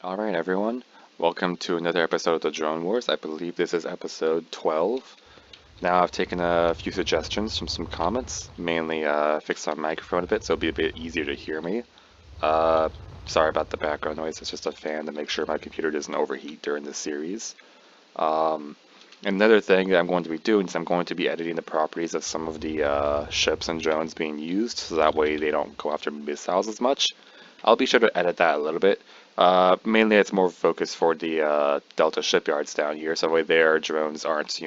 Alright everyone, welcome to another episode of the Drone Wars. I believe this is episode 12. Now I've taken a few suggestions from some comments, mainly fixed my microphone a bit so it'll be a bit easier to hear me. Uh, Sorry about the background noise, it's just a fan to make sure my computer doesn't overheat during this series. Another thing that I'm going to be doing is I'm going to be editing the properties of some of the ships and drones being used so that way they don't go after missiles as much. I'll be sure to edit that a little bit. Mainly it's more focused for the Delta shipyards down here, so that way their drones aren't,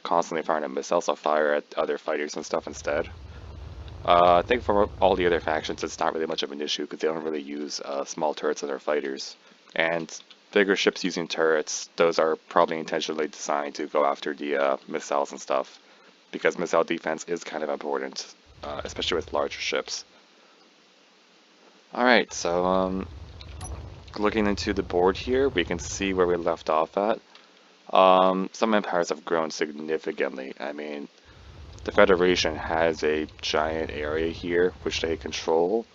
constantly firing at missiles, they'll fire at other fighters and stuff instead. I think for all the other factions it's not really much of an issue because they don't really use small turrets in their fighters. And bigger ships using turrets, those are probably intentionally designed to go after the missiles and stuff, because missile defense is kind of important, especially with larger ships. Alright, so looking into the board here, we can see where we left off at. Some empires have grown significantly. I mean, the Federation has a giant area here which they control.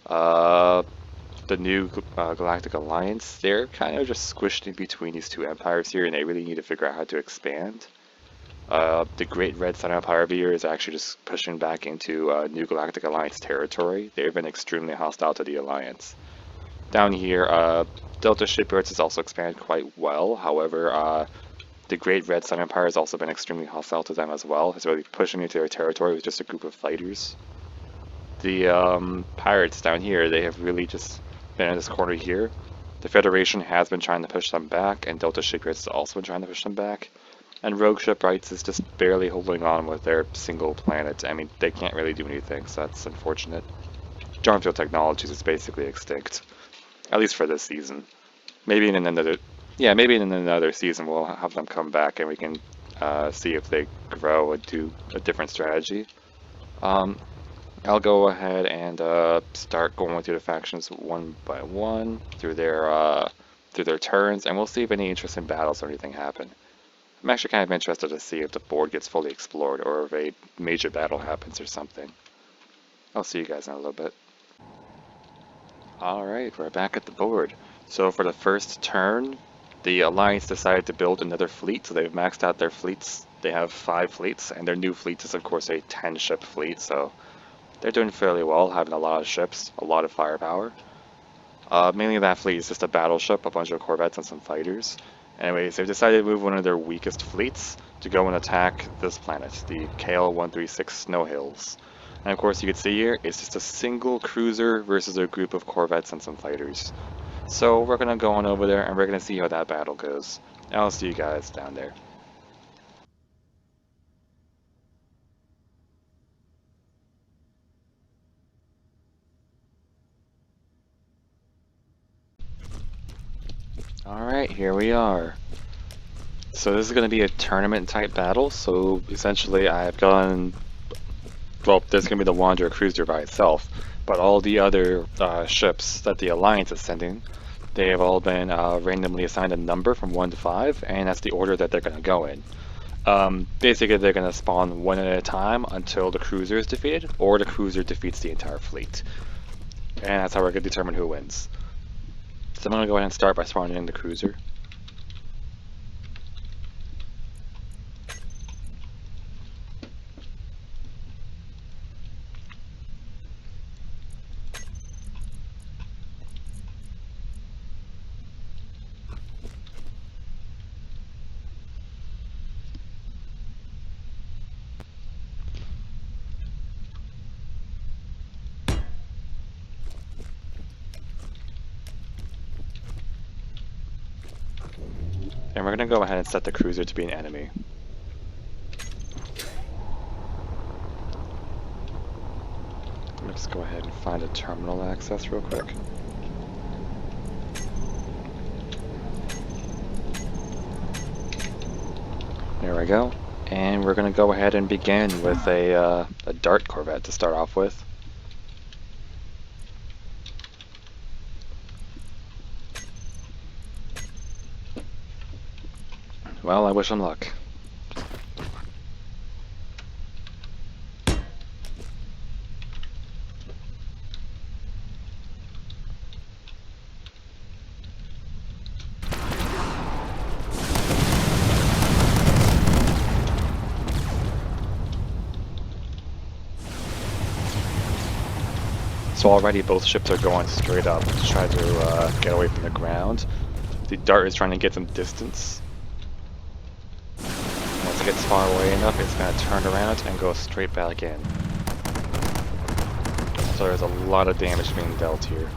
The new Galactic Alliance, they're kind of just squished in between these two empires here and they really need to figure out how to expand. The Great Red Sun Empire over here is actually just pushing back into New Galactic Alliance territory. They've been extremely hostile to the Alliance. Down here, Delta Shipyards has also expanded quite well. However, the Great Red Sun Empire has also been extremely hostile to them as well. It's really pushing into their territory with just a group of fighters. The pirates down here, they have really just been in this corner here. The Federation has been trying to push them back, and Delta Shipyards has also been trying to push them back. And Rogue Shipwrights is just barely holding on with their single planet. I mean, they can't really do anything, so that's unfortunate. Johnfield Technologies is basically extinct, at least for this season. Maybe in another season we'll have them come back and we can see if they grow and do a different strategy. I'll go ahead and start going through the factions one by one through their turns, and we'll see if any interesting battles or anything happen. I'm actually kind of interested to see if the board gets fully explored or if a major battle happens or something. I'll see you guys in a little bit. Alright, we're back at the board. So for the first turn, the Alliance decided to build another fleet, so they've maxed out their fleets. They have 5 fleets, and their new fleet is of course a 10-ship fleet, so they're doing fairly well, having a lot of ships, a lot of firepower. Mainly that fleet is just a battleship, a bunch of corvettes, and some fighters. Anyways, they've decided to move one of their weakest fleets to go and attack this planet, the KL-136 Snow Hills. And of course you can see here, it's just a single cruiser versus a group of corvettes and some fighters. So we're going to go on over there and we're going to see how that battle goes. And I'll see you guys down there. Alright, here we are. So this is going to be a tournament type battle, so essentially I've gone, well, there's going to be the Wanderer Cruiser by itself, but all the other ships that the Alliance is sending, they have all been randomly assigned a number from 1 to 5, and that's the order that they're going to go in. Basically they're going to spawn one at a time until the cruiser is defeated, or the cruiser defeats the entire fleet. And that's how we're going to determine who wins. So I'm going to go ahead and start by spawning in the cruiser. And we're going to go ahead and set the cruiser to be an enemy. Let's go ahead and find a terminal access real quick. There we go. And we're going to go ahead and begin with a Dart Corvette to start off with. Well, I wish them luck. So already both ships are going straight up to try to get away from the ground. The dart is trying to get some distance. Once it gets far away enough, it's going to turn around and go straight back in. So there's a lot of damage being dealt here.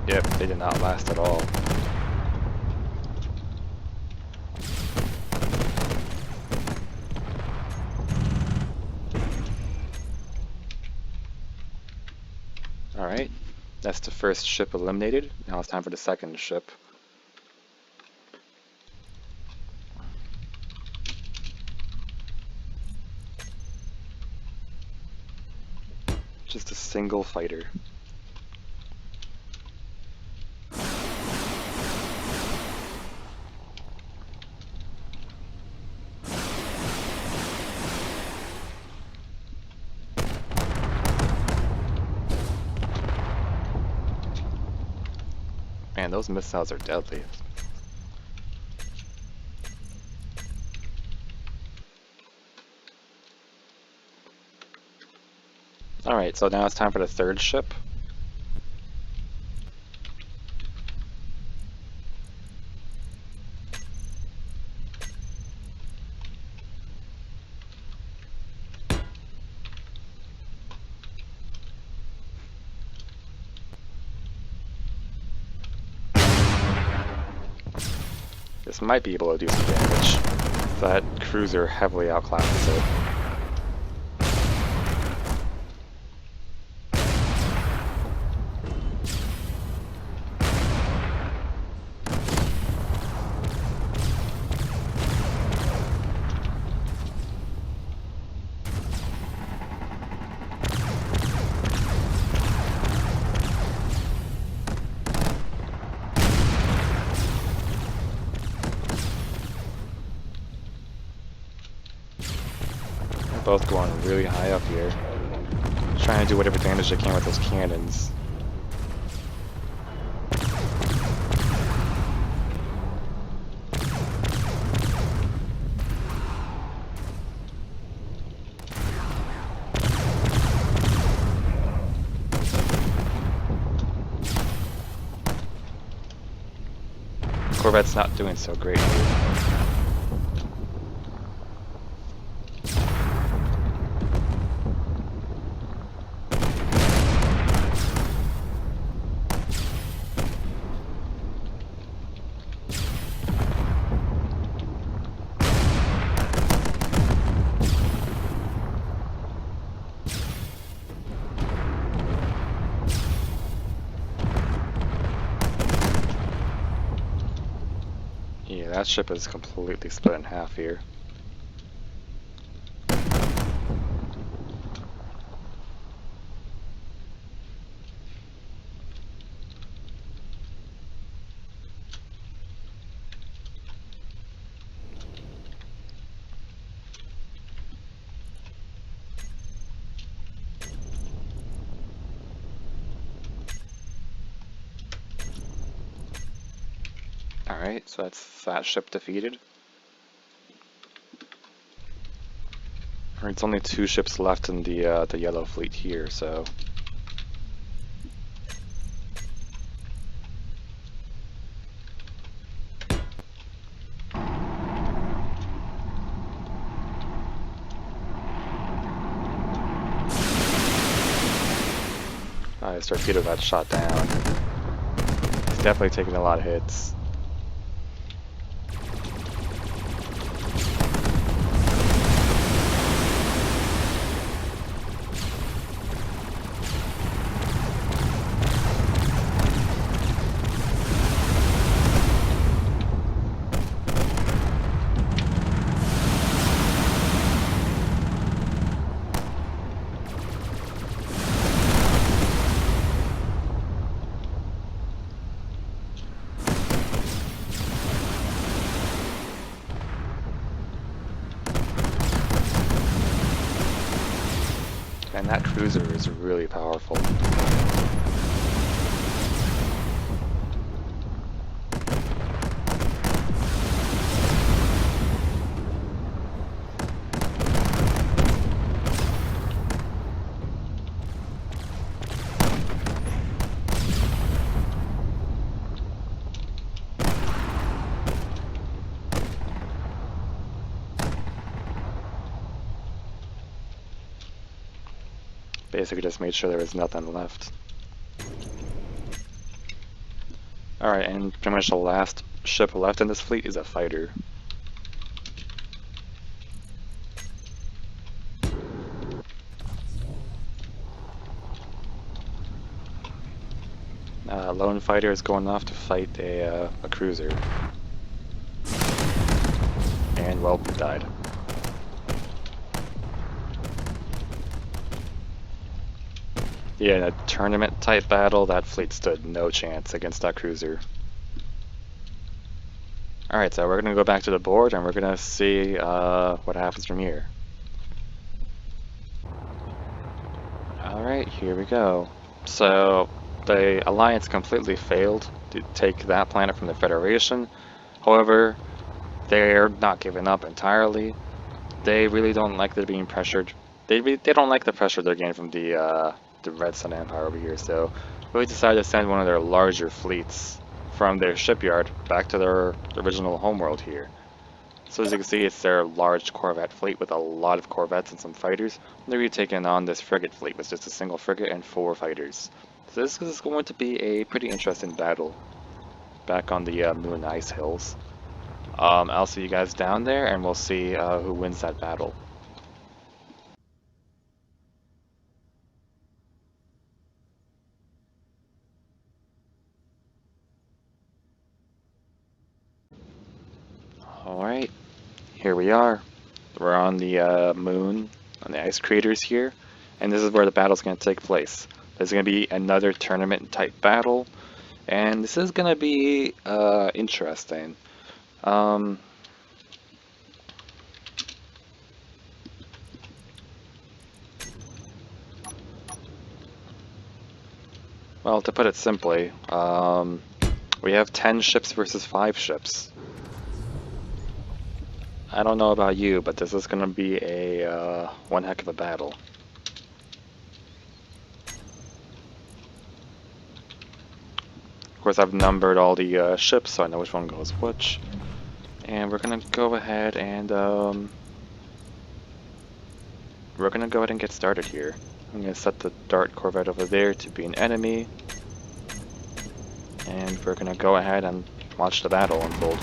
Yep, they did not last at all. Alright, that's the first ship eliminated. Now it's time for the second ship. Just a single fighter. Man, those missiles are deadly. Alright, so now it's time for the third ship. This might be able to do some damage. That cruiser heavily outclasses it. Both going really high up here, trying to do whatever damage they can with those cannons. Corvette's not doing so great here. Yeah, that ship is completely split in half here. Alright, so that's that ship defeated. It's only 2 ships left in the yellow fleet here, so... His torpedo got shot down. He's definitely taking a lot of hits. And that cruiser is really powerful. Basically just made sure there was nothing left. Alright, and pretty much the last ship left in this fleet is a fighter. Lone fighter is going off to fight a cruiser. And, well, died. Yeah, in a tournament type battle, that fleet stood no chance against that cruiser. Alright, so we're gonna go back to the board and we're gonna see what happens from here. Alright, here we go. So, the Alliance completely failed to take that planet from the Federation. However, they're not giving up entirely. They really don't like they're being pressured. They don't like the pressure they're getting from the Red Sun Empire over here, so they decided to send one of their larger fleets from their shipyard back to their original homeworld here. So as you can see, it's their large corvette fleet with a lot of corvettes and some fighters. They're going to be taking on this frigate fleet with just a single frigate and 4 fighters. So this is going to be a pretty interesting battle back on the Moon Ice Hills. I'll see you guys down there and we'll see who wins that battle. Alright, here we are. We're on the moon, on the ice craters here, and this is where the battle's going to take place. There's going to be another tournament type battle, and this is going to be interesting. Well, to put it simply, we have 10 ships versus 5 ships. I don't know about you, but this is going to be a one heck of a battle. Of course, I've numbered all the ships, so I know which one goes which. And we're going to go ahead and get started here. I'm going to set the Dart Corvette over there to be an enemy. And we're going to go ahead and watch the battle unfold.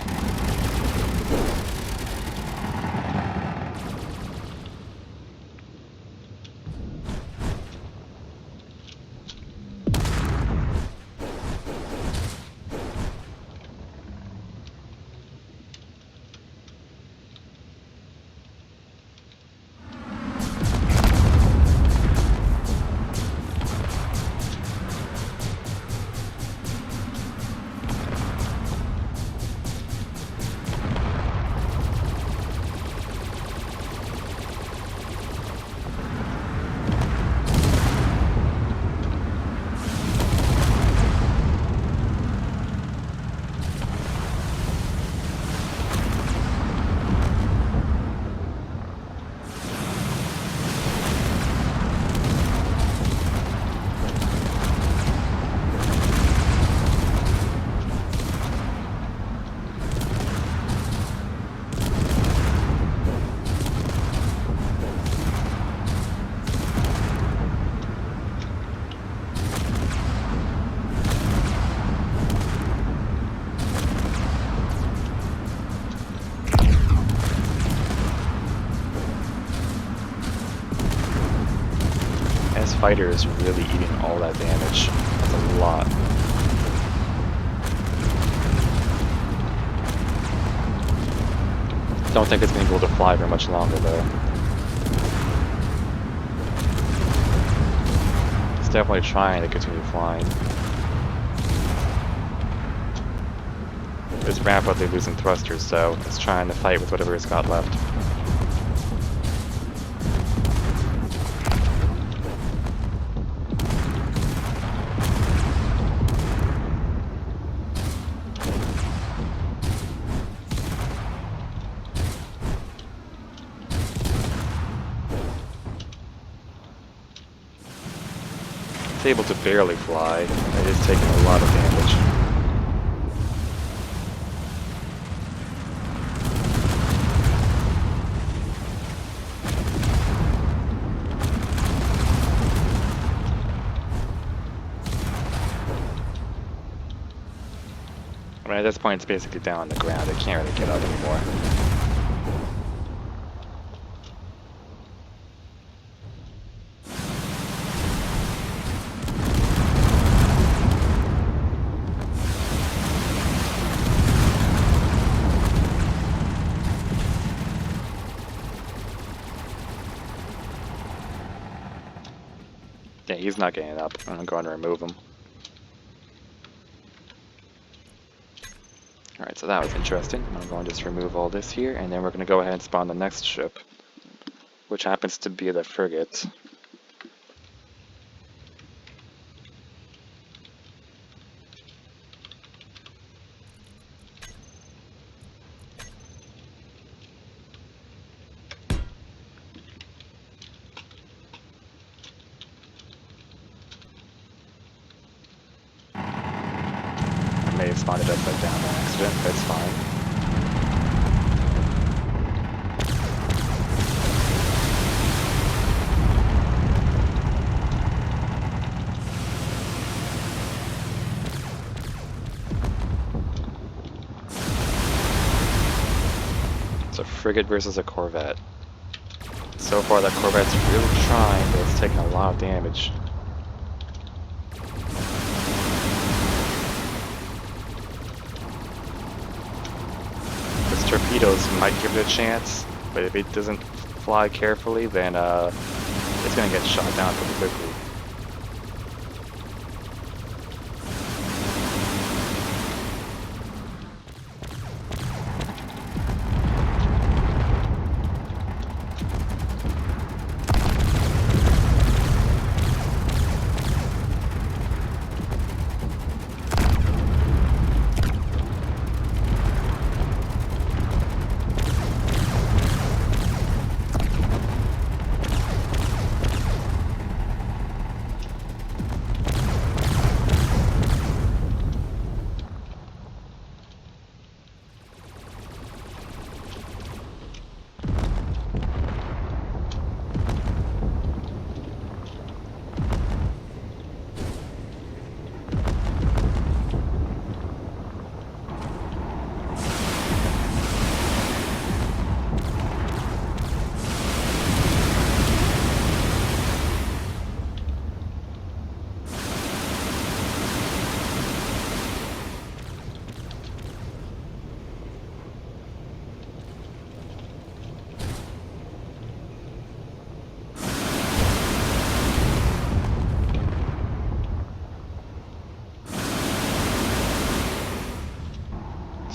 Fighter is really eating all that damage. That's a lot. Don't think it's going to be able to fly for much longer though. It's definitely trying to continue flying. It's rapidly losing thrusters, so it's trying to fight with whatever it's got left. It's able to barely fly. It is taking a lot of damage. I mean, at this point, it's basically down on the ground. It can't really get up anymore. Yeah, he's not getting up. I'm going to remove him. Alright, so that was interesting. I'm going to just remove all this here, and then we're going to go ahead and spawn the next ship, which happens to be the frigate. I may have spawned it upside down by accident, but it's fine. It's a frigate versus a corvette. So far that corvette's really trying, but it's taking a lot of damage. His torpedoes might give it a chance, but if it doesn't fly carefully, then it's going to get shot down pretty quickly.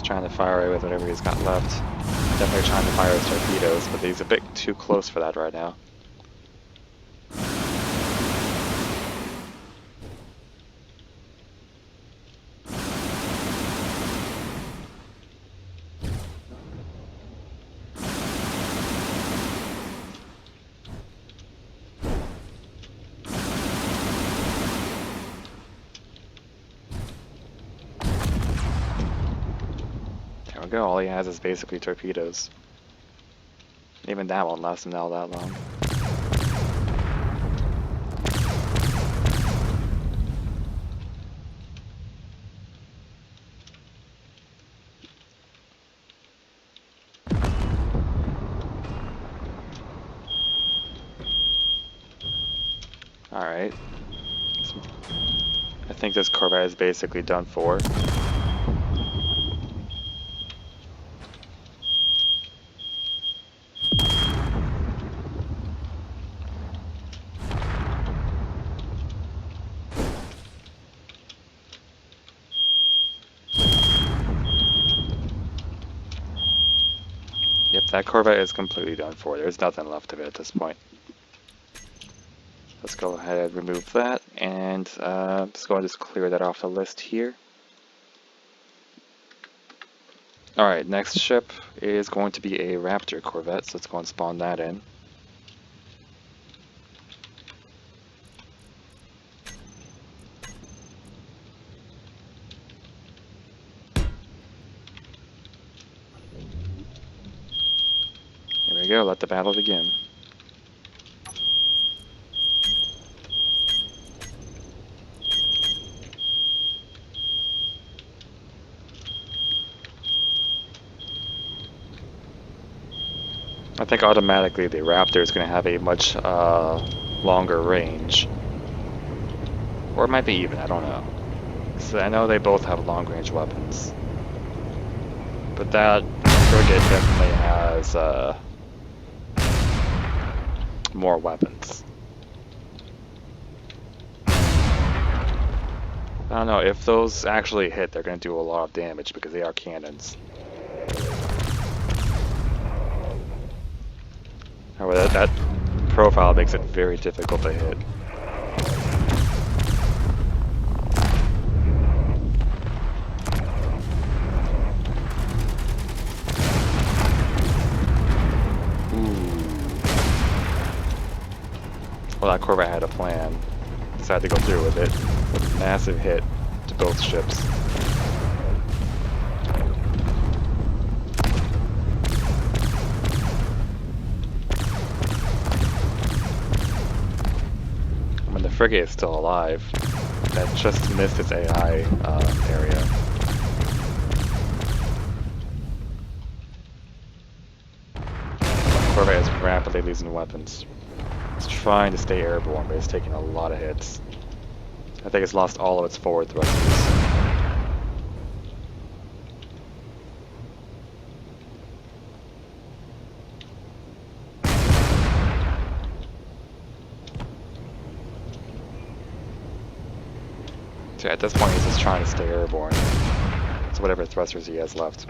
Trying to fire away with whatever he's got left. Definitely trying to fire his torpedoes, but he's a bit too close for that right now. There we go, all he has is basically torpedoes. Even that won't last him all that long. Alright. I think this corvette is basically done for. Yep, that corvette is completely done for. There's nothing left of it at this point. Let's go ahead and remove that, and let's go and just clear that off the list here. Alright, next ship is going to be a Raptor corvette, so let's go and spawn that in. we go, let the battle begin. I think automatically the Raptor is going to have a much longer range. Or it might be even, I don't know. So I know they both have long-range weapons. But that frigate definitely has more weapons. I don't know, if those actually hit, they're going to do a lot of damage because they are cannons. However, that profile makes it very difficult to hit. Well, that Corvette had a plan. Decided to go through with it. With a massive hit to both ships. When the frigate is still alive, that just missed its AI area. Corvette is rapidly losing weapons. It's trying to stay airborne, but it's taking a lot of hits. I think it's lost all of its forward thrusters. So at this point, he's just trying to stay airborne. So whatever thrusters he has left.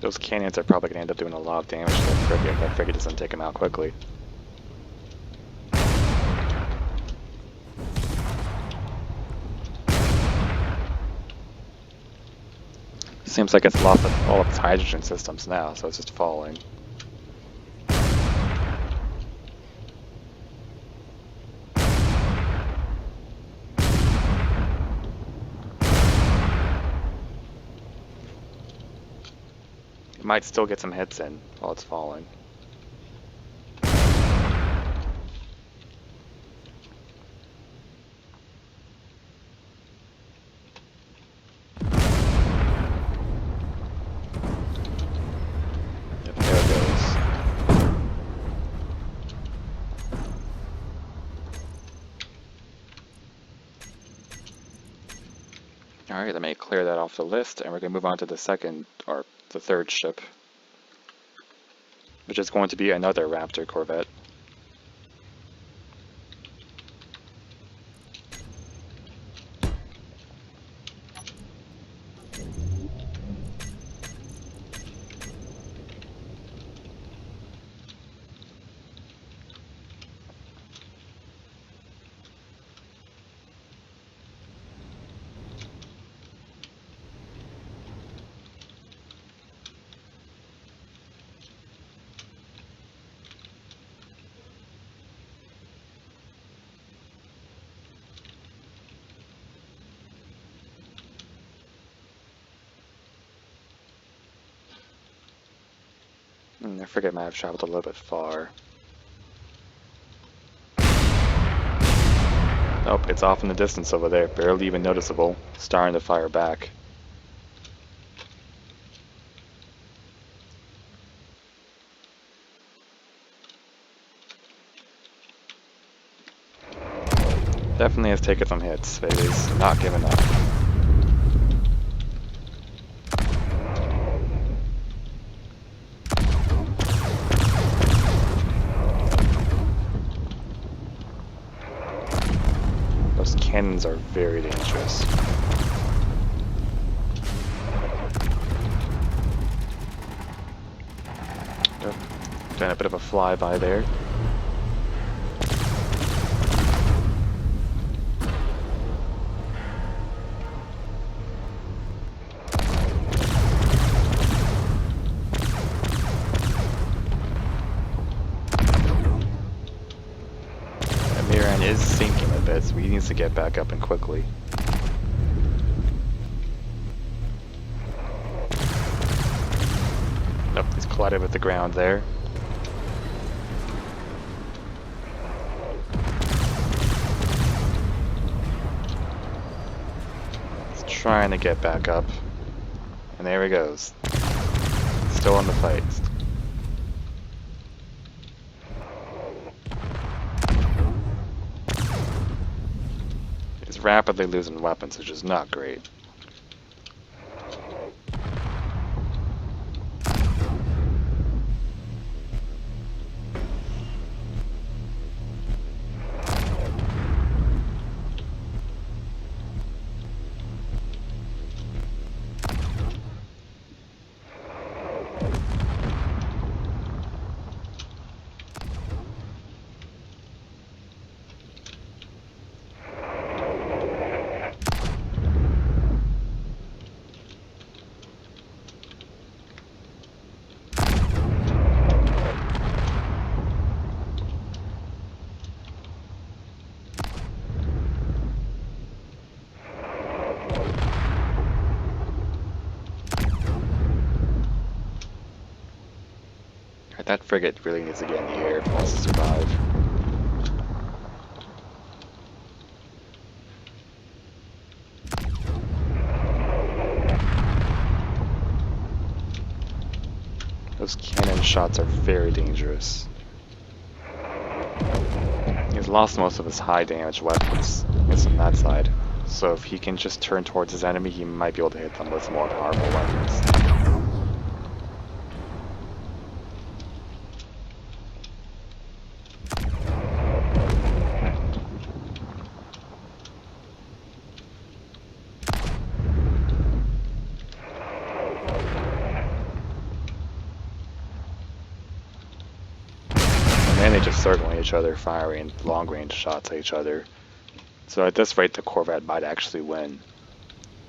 Those cannons are probably going to end up doing a lot of damage to that frigate if that frigate doesn't take them out quickly. Seems like it's lost all of its hydrogen systems now, so it's just falling. It might still get some hits in while it's falling. Yep, there it goes. Alright, let me clear that off the list, and we're going to move on to the second, or the third ship, which is going to be another Raptor corvette. I forget, might have traveled a little bit far. Nope, it's off in the distance over there, barely even noticeable, starting to fire back. Definitely has taken some hits, but it is not giving up. Those cannons are very dangerous. bit of a flyby there. Is sinking a bit, so he needs to get back up and quickly. Nope, he's collided with the ground there. He's trying to get back up. And there he goes. Still in the fight. Rapidly losing weapons, which is not great. That frigate really needs to get in the air if it wants to survive. Those cannon shots are very dangerous. He's lost most of his high damage weapons, at least on that side. So if he can just turn towards his enemy, he might be able to hit them with more powerful weapons. And they just circling each other, firing long-range shots at each other. So at this rate, the Corvette might actually win.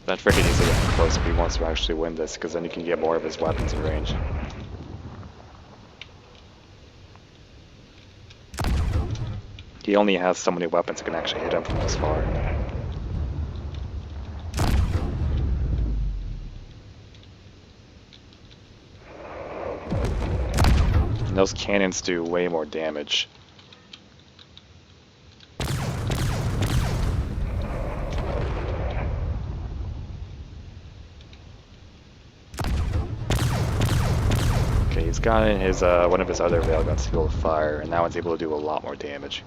That frigate needs to get close if he wants to actually win this, because then he can get more of his weapons in range. He only has so many weapons that can actually hit him from this far. And those cannons do way more damage. Okay, he's got in his one of his other railguns to be able to fire, and that one's able to do a lot more damage.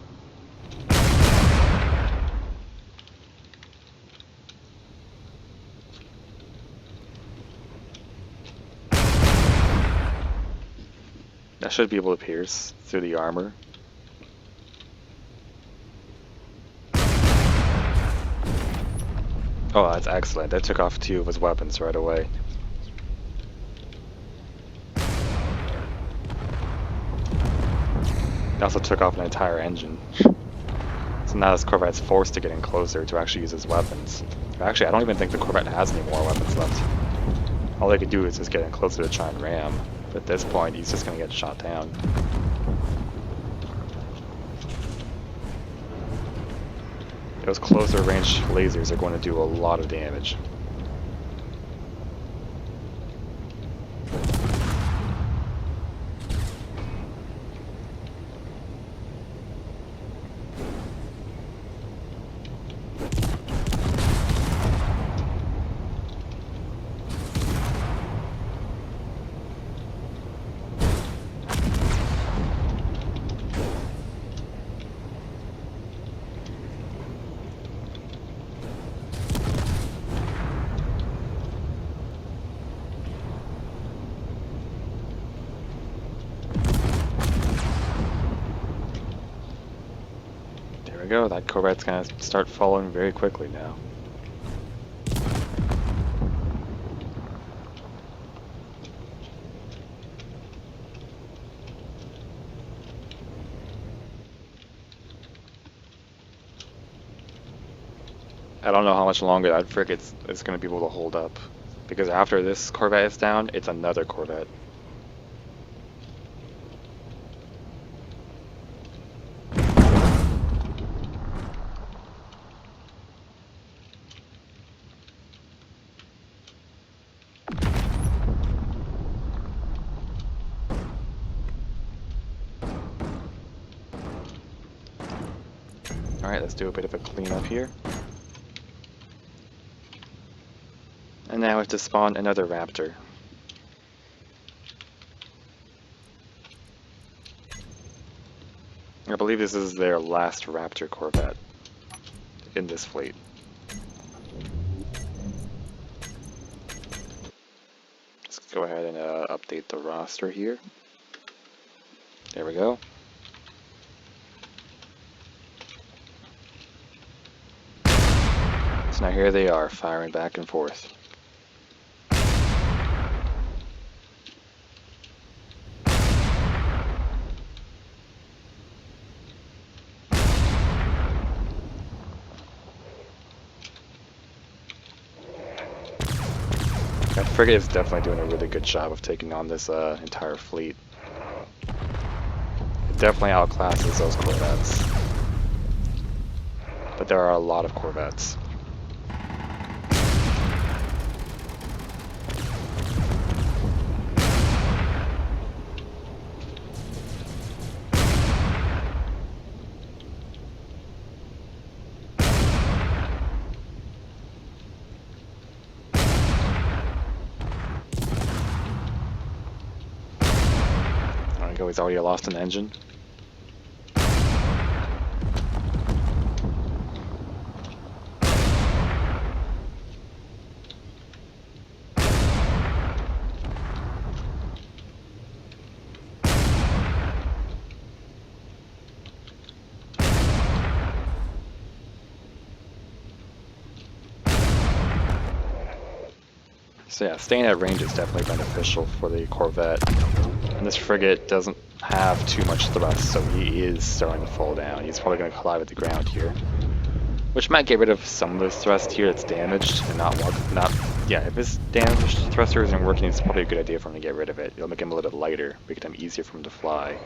That should be able to pierce through the armor. Oh, that's excellent. That took off 2 of his weapons right away. It also took off an entire engine. So now this Corvette's forced to get in closer to actually use his weapons. Actually, I don't even think the Corvette has any more weapons left. All they could do is just get in closer to try and ram. But at this point, he's just going to get shot down. Those closer range lasers are going to do a lot of damage. There we go, that Corvette's gonna start falling very quickly now. I don't know how much longer that frigate is going to be able to hold up. Because after this corvette is down, it's another corvette. Alright, let's do a bit of a cleanup here. And now we have to spawn another raptor. I believe this is their last raptor corvette in this fleet. Let's go ahead and update the roster here. There we go. So now here they are, firing back and forth. That frigate is definitely doing a really good job of taking on this entire fleet. It definitely outclasses those corvettes. But there are a lot of corvettes. He's already lost an engine. So yeah, staying at range is definitely beneficial for the corvette. And this frigate doesn't have too much thrust, so he is starting to fall down. He's probably going to collide with the ground here, which might get rid of some of his thrust here that's damaged and if his damaged thruster isn't working, it's probably a good idea for him to get rid of it. It'll make him a little bit lighter, make it easier for him to fly.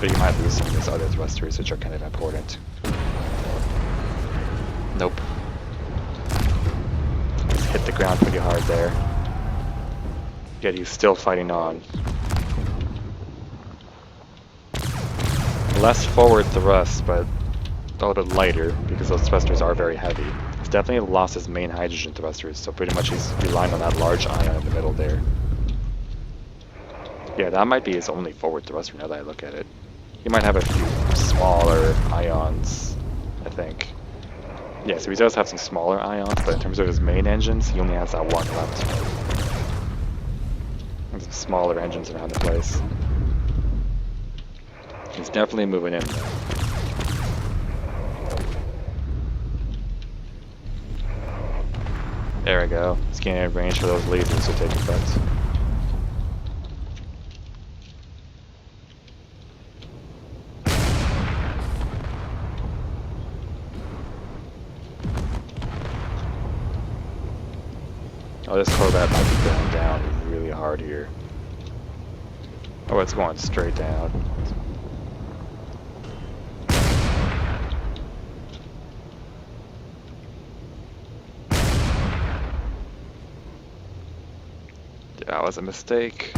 But he might lose some of his other thrusters, which are kind of important. Nope. Just hit the ground pretty hard there. Yet he's still fighting on. Less forward thrust, but a little bit lighter because those thrusters are very heavy. He's definitely lost his main hydrogen thrusters, so pretty much he's relying on that large ion in the middle there. Yeah, that might be his only forward thruster now that I look at it. He might have a few smaller ions, I think. Yeah, so he does have some smaller ions, but in terms of his main engines, he only has that one left. And some smaller engines around the place. He's definitely moving in though. There we go. He's getting range for those lasers to take effect. Oh, this corvette might be going down really hard here. Oh, it's going straight down. That was a mistake.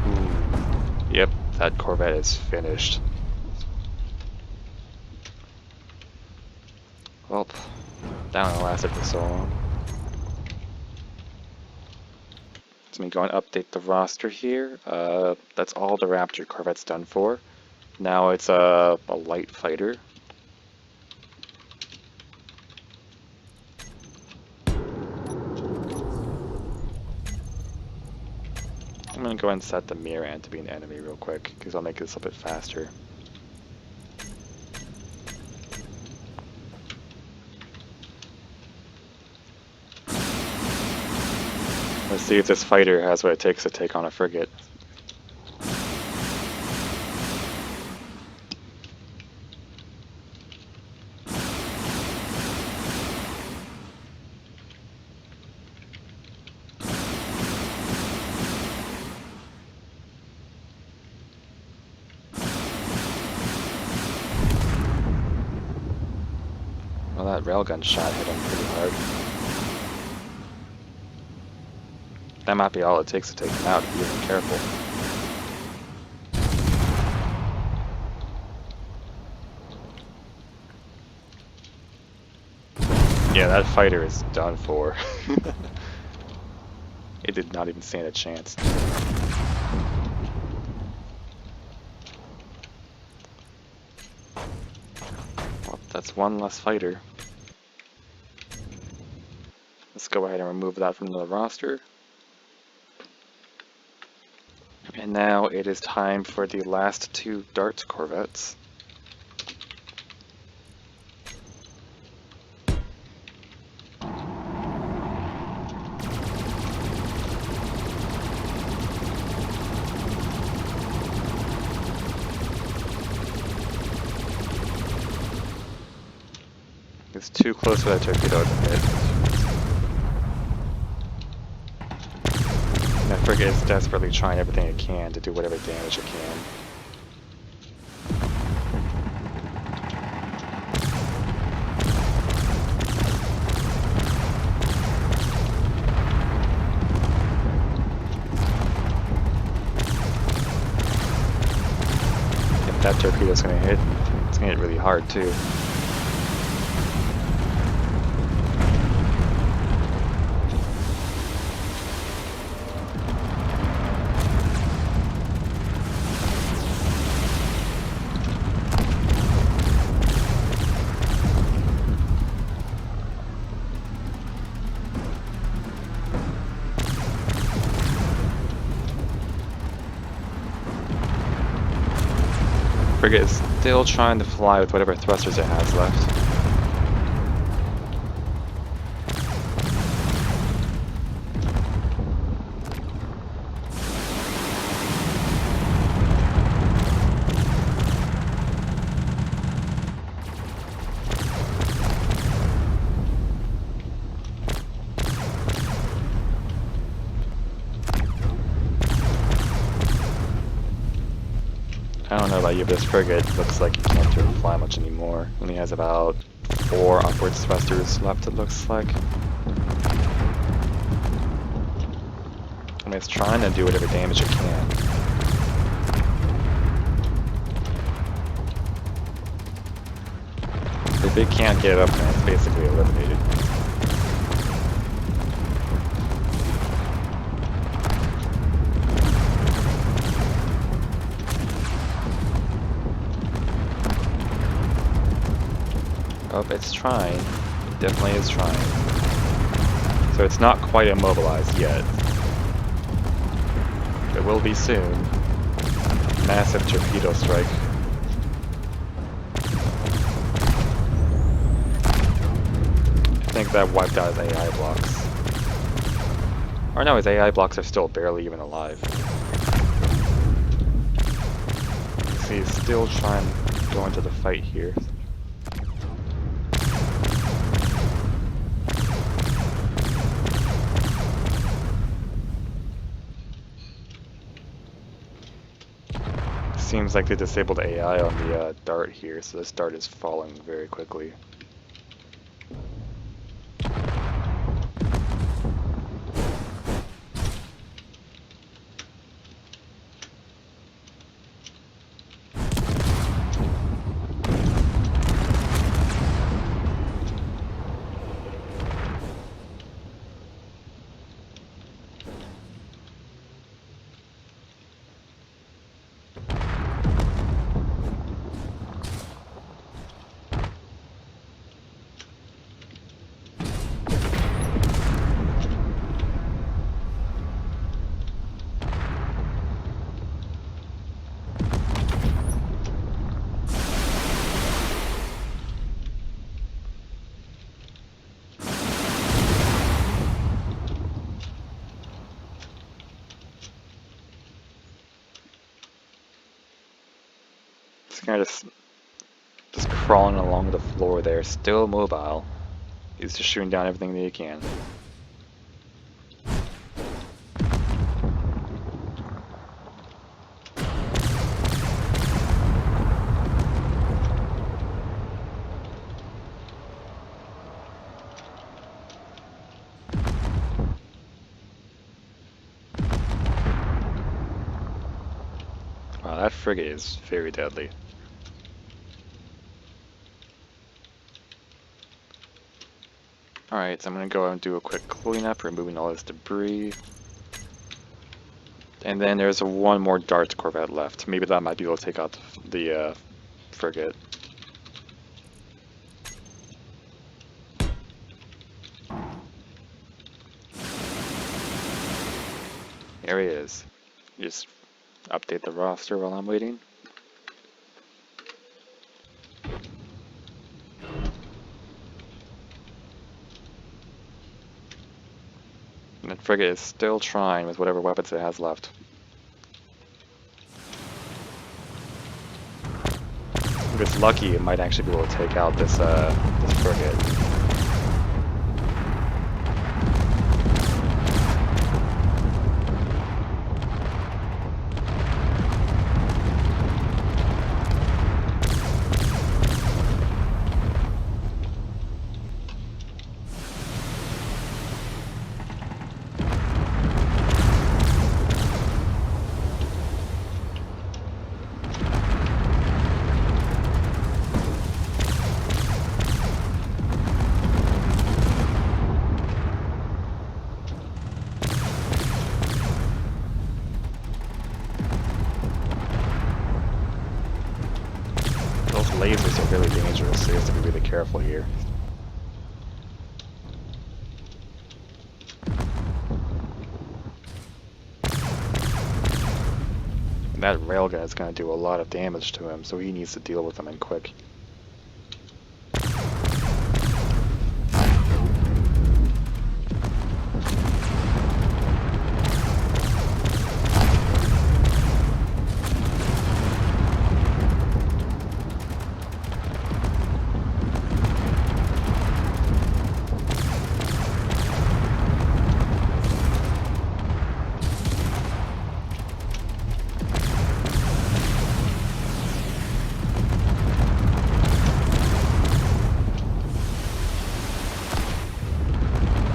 Ooh. Yep, that corvette is finished. Well, that one lasted for so long. So I'm going to update the roster here. That's all the Raptor corvette's done for. Now it's a light fighter. I'm going to go ahead and set the Miran to be an enemy real quick, because I'll make this a bit faster. Let's see if this fighter has what it takes to take on a frigate. that railgun shot hit him pretty hard. That might be all it takes to take him out if you isn't careful. Yeah, that fighter is done for. It did not even stand a chance. Well, that's one less fighter. Let's go ahead and remove that from the roster. And now it is time for the last two Dart corvettes. It's too close for that torpedo to hit. And that frigate is desperately trying everything it can to do whatever damage it can. If that torpedo's gonna hit, it's gonna hit really hard too. Frigate is still trying to fly with whatever thrusters it has left. I don't know about you, but this frigate looks like it can't really fly much anymore. Only has about 4 upwards thrusters left, it looks like. I mean, it's trying to do whatever damage it can. If it can't get up there, it's basically eliminated. Oh, it's trying. It definitely is trying. So it's not quite immobilized yet. It will be soon. Massive torpedo strike. I think that wiped out his AI blocks. Or no, his AI blocks are still barely even alive. See, he's still trying to go into the fight here. Seems like they disabled AI on the Dart here, so this Dart is falling very quickly. It's kind of just crawling along the floor there, still mobile. He's just shooting down everything that he can. that frigate is very deadly. Alright, so I'm going to go and do a quick cleanup, removing all this debris. And then there's one more Dart corvette left. Maybe that might be able to take out the frigate. There he is. Just update the roster while I'm waiting. And the frigate is still trying with whatever weapons it has left. If it's lucky, it might actually be able to take out this frigate. Lasers are really dangerous, so you have to be really careful here. And that railgun is going to do a lot of damage to him, so he needs to deal with them and quick.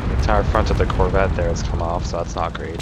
The entire front of the Corvette there has come off, so that's not great.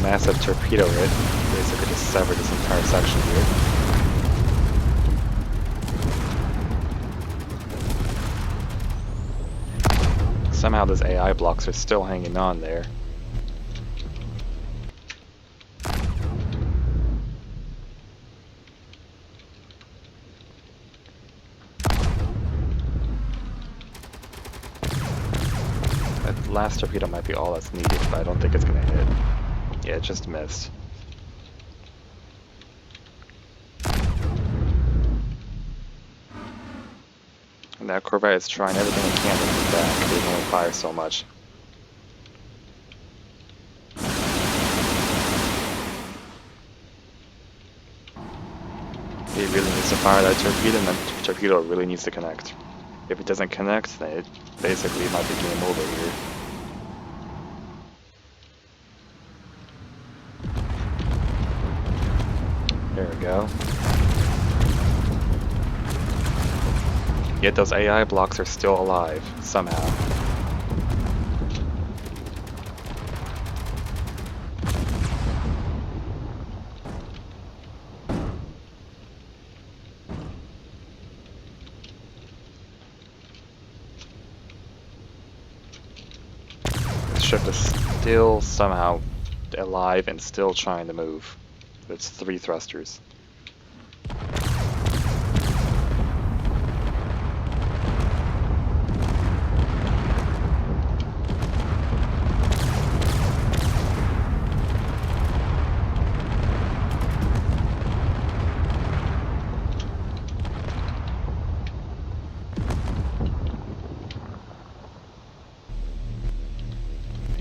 Massive torpedo hit, basically just severed this entire section here. Somehow those AI blocks are still hanging on there. That last torpedo might be all that's needed, but I don't think it's going to hit. Yeah, it just missed. And that Corvette is trying everything it can to move back. They can only fire so much. He really needs to fire that torpedo, and that torpedo really needs to connect. If it doesn't connect, then it basically might be game over here. There we go. Yet those AI blocks are still alive, somehow. This ship is still somehow alive and still trying to move. It's 3 thrusters.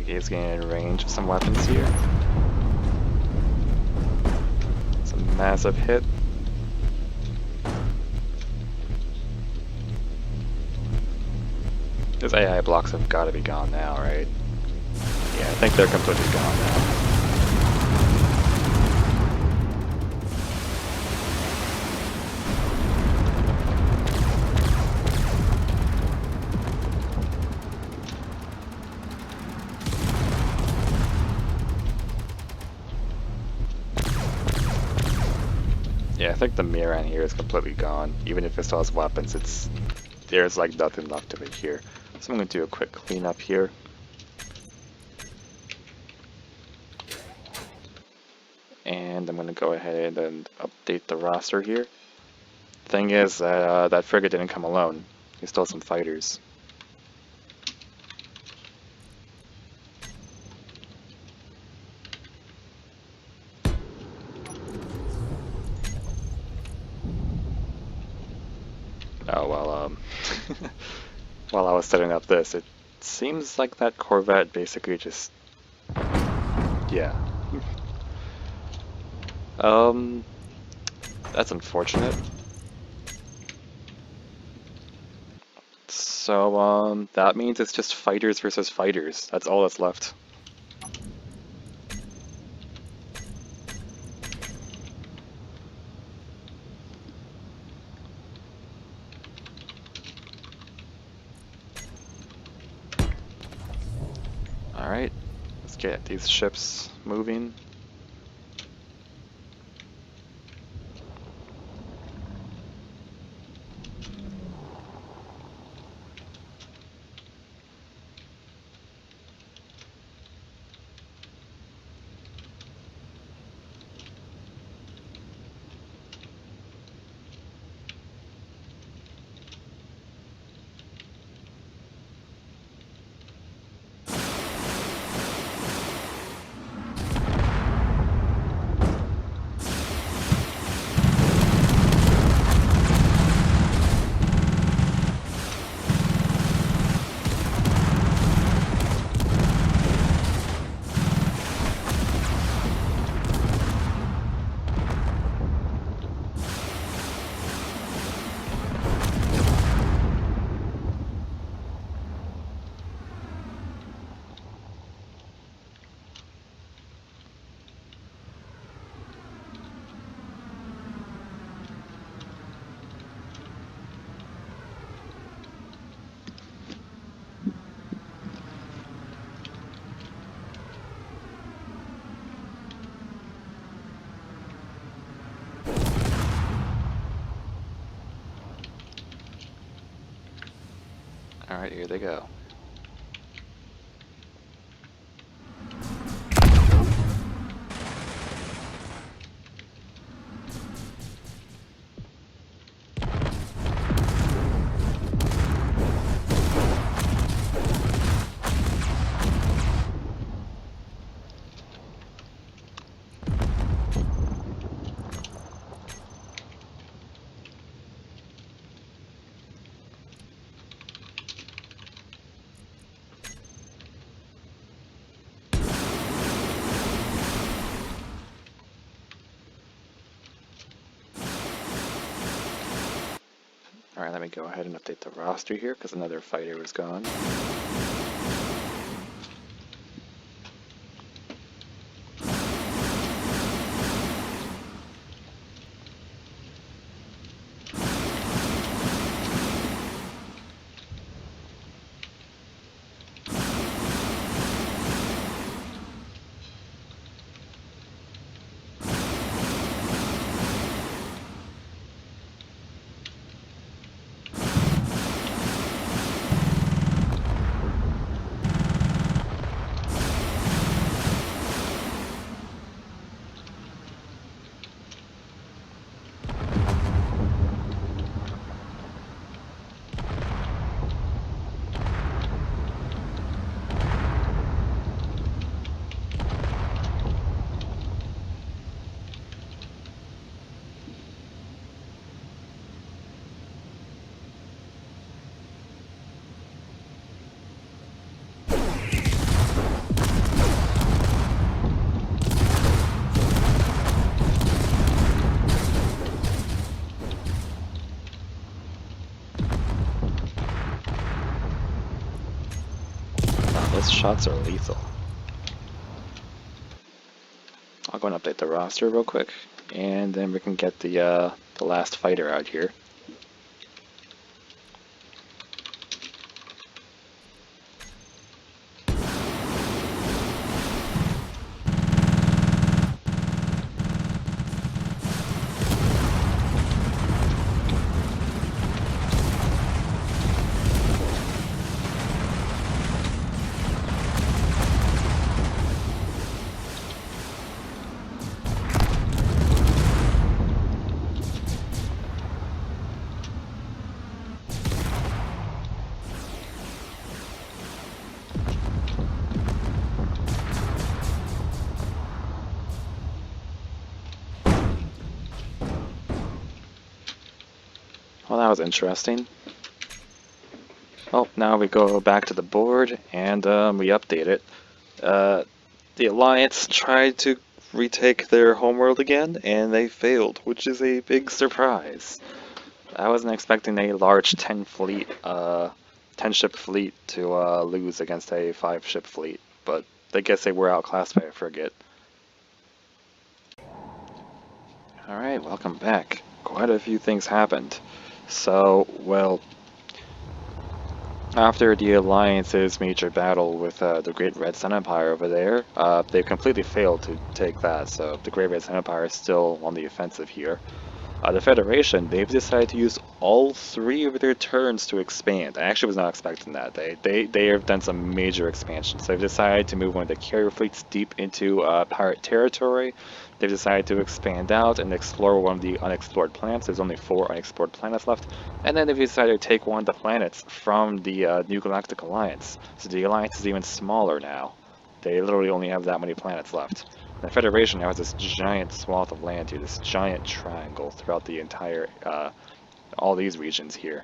He's getting in range of some weapons here. Some massive hit. Those AI blocks have got to be gone now, right? Yeah, I think they're completely gone now. Yeah, I think the mirror on here is completely gone. Even if it still has weapons, there's like nothing left of it here. So I'm going to do a quick cleanup here. And I'm going to go ahead and update the roster here. Thing is, that frigate didn't come alone. He stole some fighters. Oh, well, while I was setting up this, it seems like that Corvette basically just... yeah. That's unfortunate. So, that means it's just fighters versus fighters. That's all that's left. Alright, let's get these ships moving. Alright, here they go. Alright, let me go ahead and update the roster here because another fighter was gone. shots are lethal. I'll go and update the roster real quick, and then we can get the last fighter out here. Well, that was interesting. Oh, now we go back to the board and we update it. The Alliance tried to retake their homeworld again, and they failed, which is a big surprise. I wasn't expecting a large 10 ship fleet to lose against a 5 ship fleet, but I guess they were outclassed by a frigate. Alright, welcome back. Quite a few things happened. So, well, after the Alliance's major battle with the Great Red Sun Empire over there, they completely failed to take that, so the Great Red Sun Empire is still on the offensive here. The Federation, they've decided to use all 3 of their turns to expand. I actually was not expecting that. They have done some major expansions. They've decided to move one of the carrier fleets deep into pirate territory. They've decided to expand out and explore one of the unexplored planets. There's only 4 unexplored planets left. And then they've decided to take one of the planets from the new Galactic Alliance. So the Alliance is even smaller now. They literally only have that many planets left. The Federation now has this giant swath of land here, this giant triangle throughout the entire, all these regions here.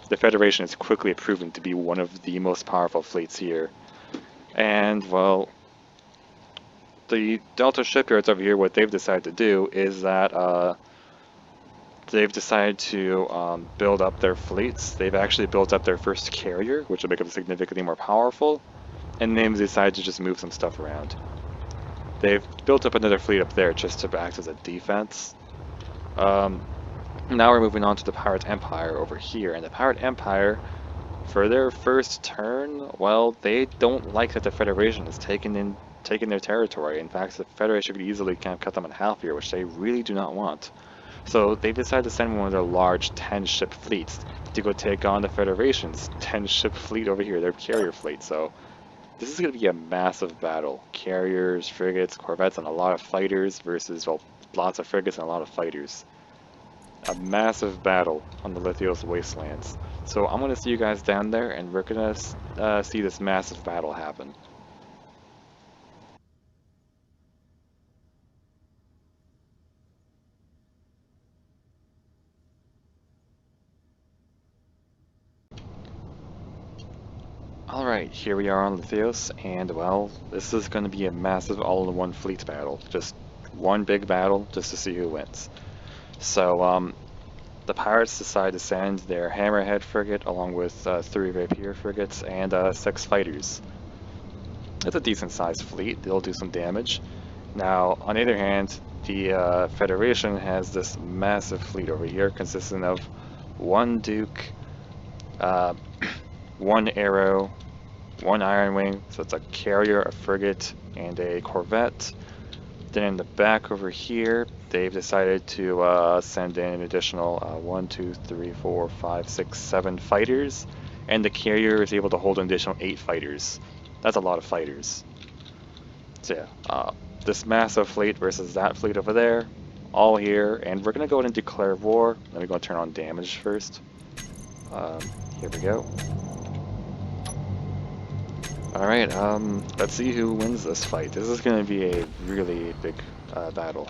The Federation is quickly proven to be one of the most powerful fleets here. And, well, the Delta Shipyards over here, what they've decided to do is that they've decided to build up their fleets. They've actually built up their first carrier, which will make them significantly more powerful, and they've decided to just move some stuff around. They've built up another fleet up there just to act as a defense. Now we're moving on to the Pirate Empire over here, and the Pirate Empire, for their first turn, well, they don't like that the Federation is taking their territory. In fact, the Federation could easily kind of cut them in half here, which they really do not want. So they decided to send one of their large 10-ship fleets to go take on the Federation's 10-ship fleet over here, their carrier fleet. So this is going to be a massive battle. Carriers, frigates, corvettes, and a lot of fighters versus, well, lots of frigates and a lot of fighters. A massive battle on the Lithios wastelands. So I'm going to see you guys down there, and we're going to see this massive battle happen. Alright, here we are on Lithios, and well, this is going to be a massive all-in-one fleet battle. Just one big battle, just to see who wins. So, the pirates decide to send their Hammerhead frigate along with 3 Rapier frigates and 6 fighters. It's a decent-sized fleet, they'll do some damage. Now, on the other hand, the Federation has this massive fleet over here consisting of 1 Duke, 1 Arrow, 1 Iron Wing, so it's a carrier, a frigate, and a corvette. Then in the back over here, they've decided to send in an additional 1, 2, 3, 4, 5, 6, 7 fighters, and the carrier is able to hold an additional 8 fighters. That's a lot of fighters. So yeah, this massive fleet versus that fleet over there, all here, and we're going to go ahead and declare war. Let me go and turn on damage first. Here we go. Alright, let's see who wins this fight. This is going to be a really big battle.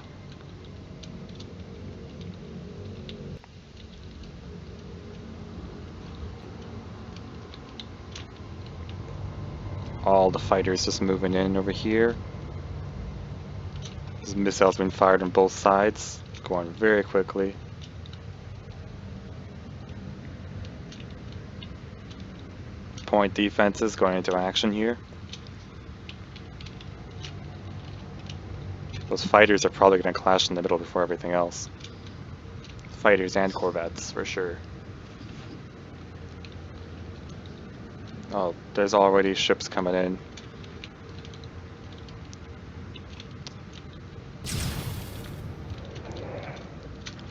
All the fighters just moving in over here. There's missiles being fired on both sides, going very quickly. Point defenses going into action here. Those fighters are probably going to clash in the middle before everything else. Fighters and corvettes, for sure. Oh, there's already ships coming in.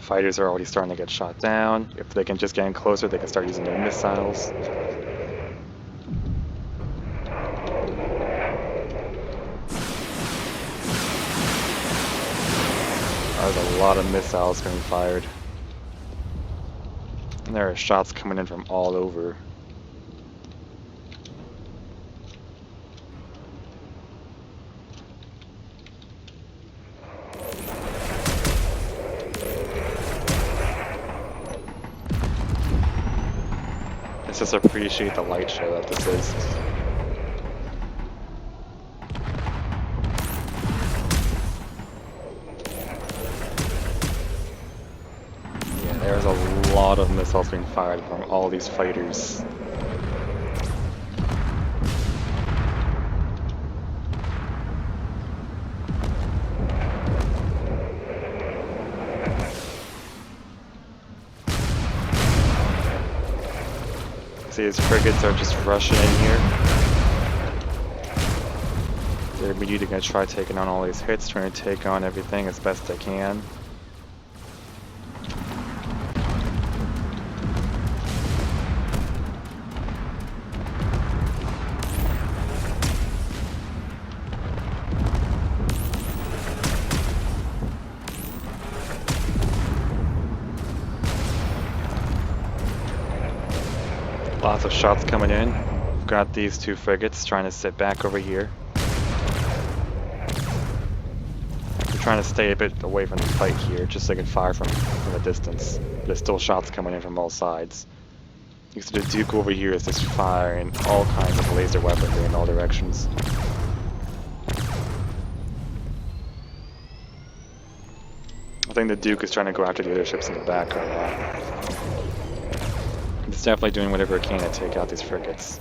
Fighters are already starting to get shot down. If they can just get in closer, they can start using their missiles. There's a lot of missiles being fired. And there are shots coming in from all over. Let's just appreciate the light show that this is. There's a lot of missiles being fired from all these fighters. See, these frigates are just rushing in here. They're immediately going to try taking on all these hits, trying to take on everything as best they can. Lots of shots coming in. We've got these two frigates trying to sit back over here. They're trying to stay a bit away from the fight here, just so they can fire from a distance. There's still shots coming in from all sides. You see the Duke over here is just firing all kinds of laser weaponry in all directions. I think the Duke is trying to go after the other ships in the back right now. It's definitely doing whatever it can to take out these frigates.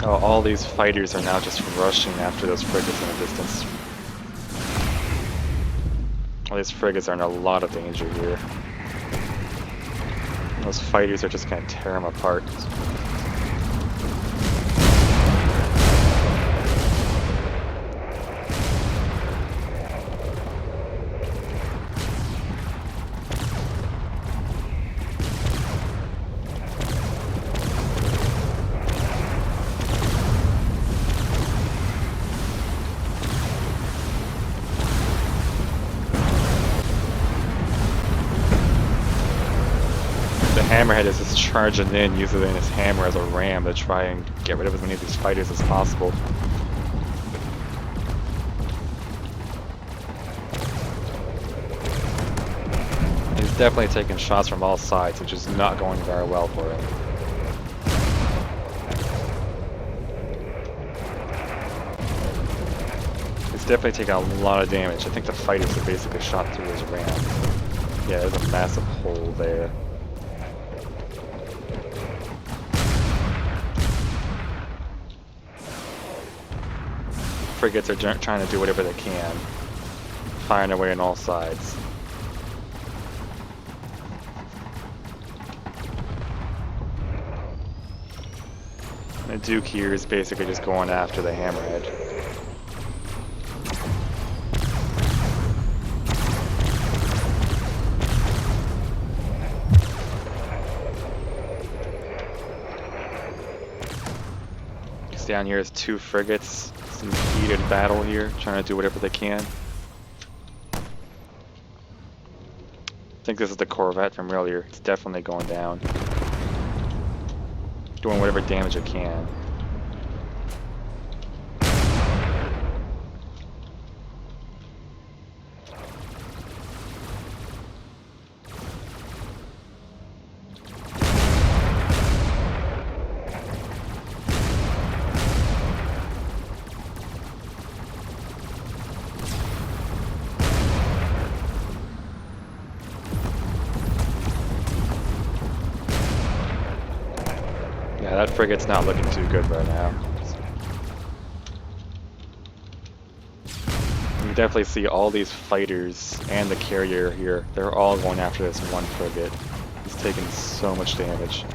Oh, all these fighters are now just rushing after those frigates in the distance. All these frigates are in a lot of danger here. Those fighters are just going to tear them apart. Hammerhead is just charging in, using his hammer as a ram to try and get rid of as many of these fighters as possible. He's definitely taking shots from all sides, which is not going very well for him. He's definitely taking a lot of damage. I think the fighters are basically shot through his ram. Yeah, there's a massive hole there. Frigates are trying to do whatever they can, firing away on all sides. The Duke here is basically just going after the Hammerhead. Down here is two frigates. Some heated battle here, trying to do whatever they can. I think this is the Corvette from earlier. It's definitely going down. Doing whatever damage it can. that frigate's not looking too good right now. You definitely see all these fighters and the carrier here. They're all going after this one frigate. He's taking so much damage.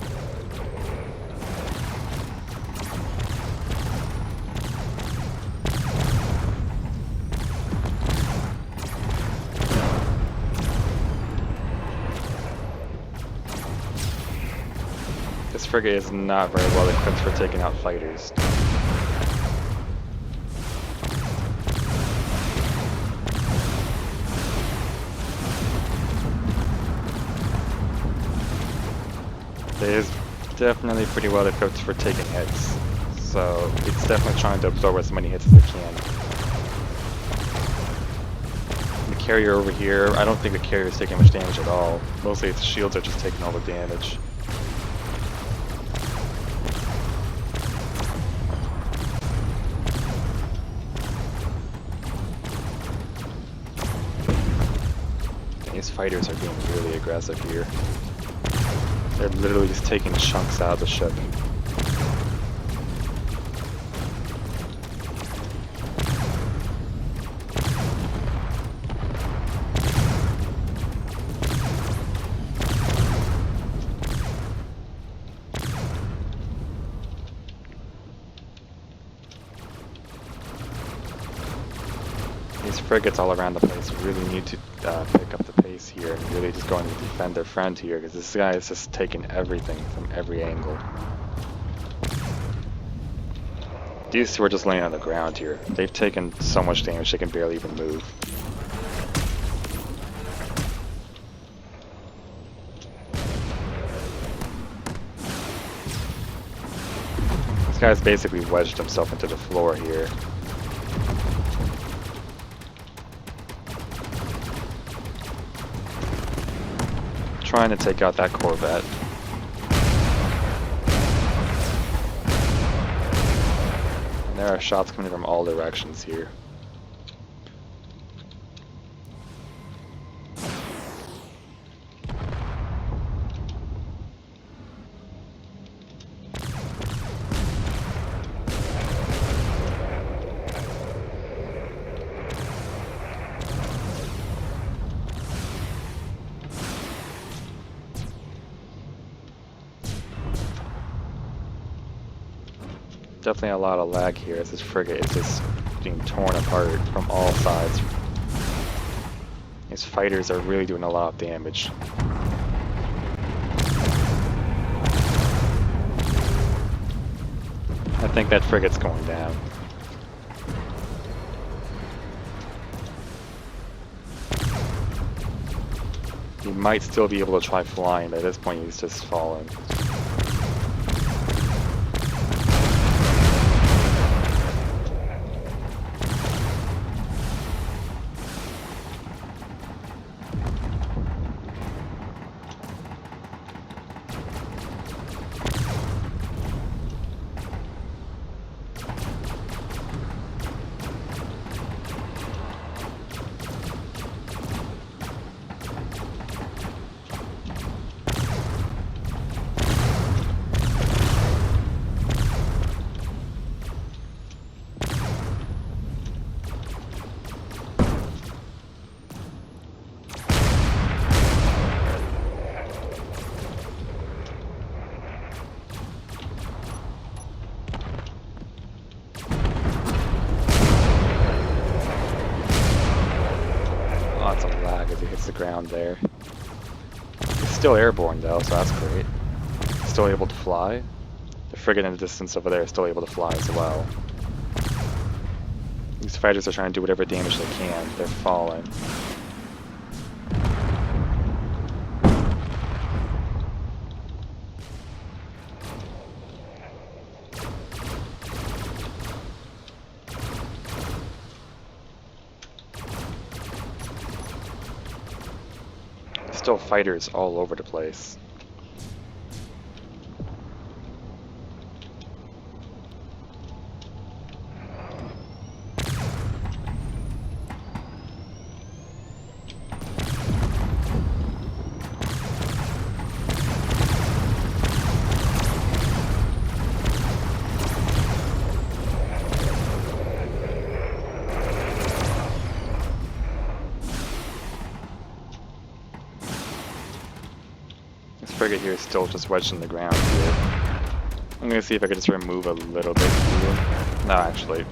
This frigate is not very well equipped for taking out fighters. It is definitely pretty well equipped for taking hits, so it's definitely trying to absorb as many hits as it can. The carrier over here, I don't think the carrier is taking much damage at all. Mostly its shields are just taking all the damage. These fighters are being really aggressive here. They're literally just taking chunks out of the ship. These frigates all around the place really need to pick up the pace here and really just going to defend their friend here, because this guy is just taking everything from every angle. These two are just laying on the ground here. They've taken so much damage they can barely even move. This guy's basically wedged himself into the floor here. Trying to take out that Corvette. And there are shots coming from all directions here. Definitely a lot of lag here as this frigate is just being torn apart from all sides. These fighters are really doing a lot of damage. I think that frigate's going down. He might still be able to try flying, but at this point he's just falling. The ground there. He's still airborne though, so that's great. Still able to fly. The frigate in the distance over there is still able to fly as well. These fighters are trying to do whatever damage they can. They're falling. Still fighters all over the place. frigate here is still just wedged in the ground here. I'm gonna see if I can just remove a little bit here. No, actually.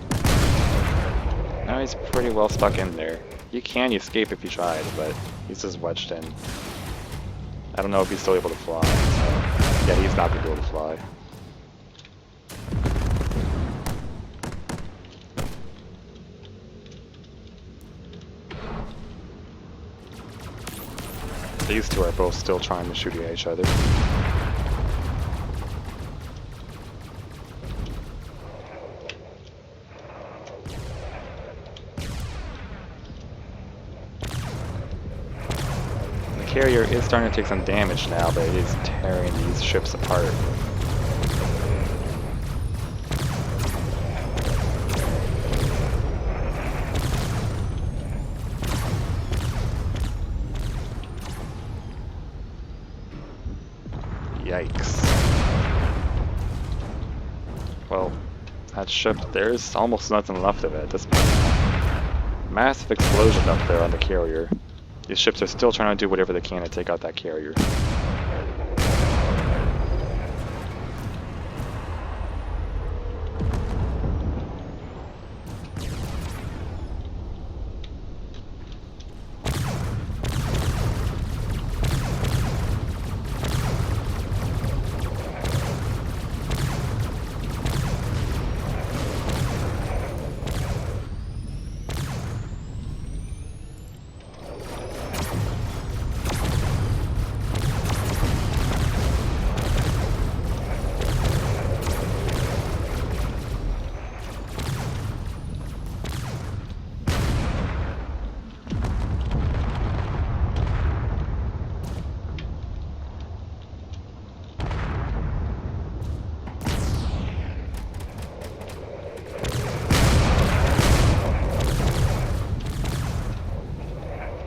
No, he's pretty well stuck in there. You can escape if you tried, but he's just wedged in. I don't know if he's still able to fly. So yeah, he's not gonna be able to fly. These two are both still trying to shoot at each other. The carrier is starting to take some damage now, but it is tearing these ships apart. Yikes. Well, that ship, there's almost nothing left of it at this point. Massive explosion up there on the carrier. These ships are still trying to do whatever they can to take out that carrier.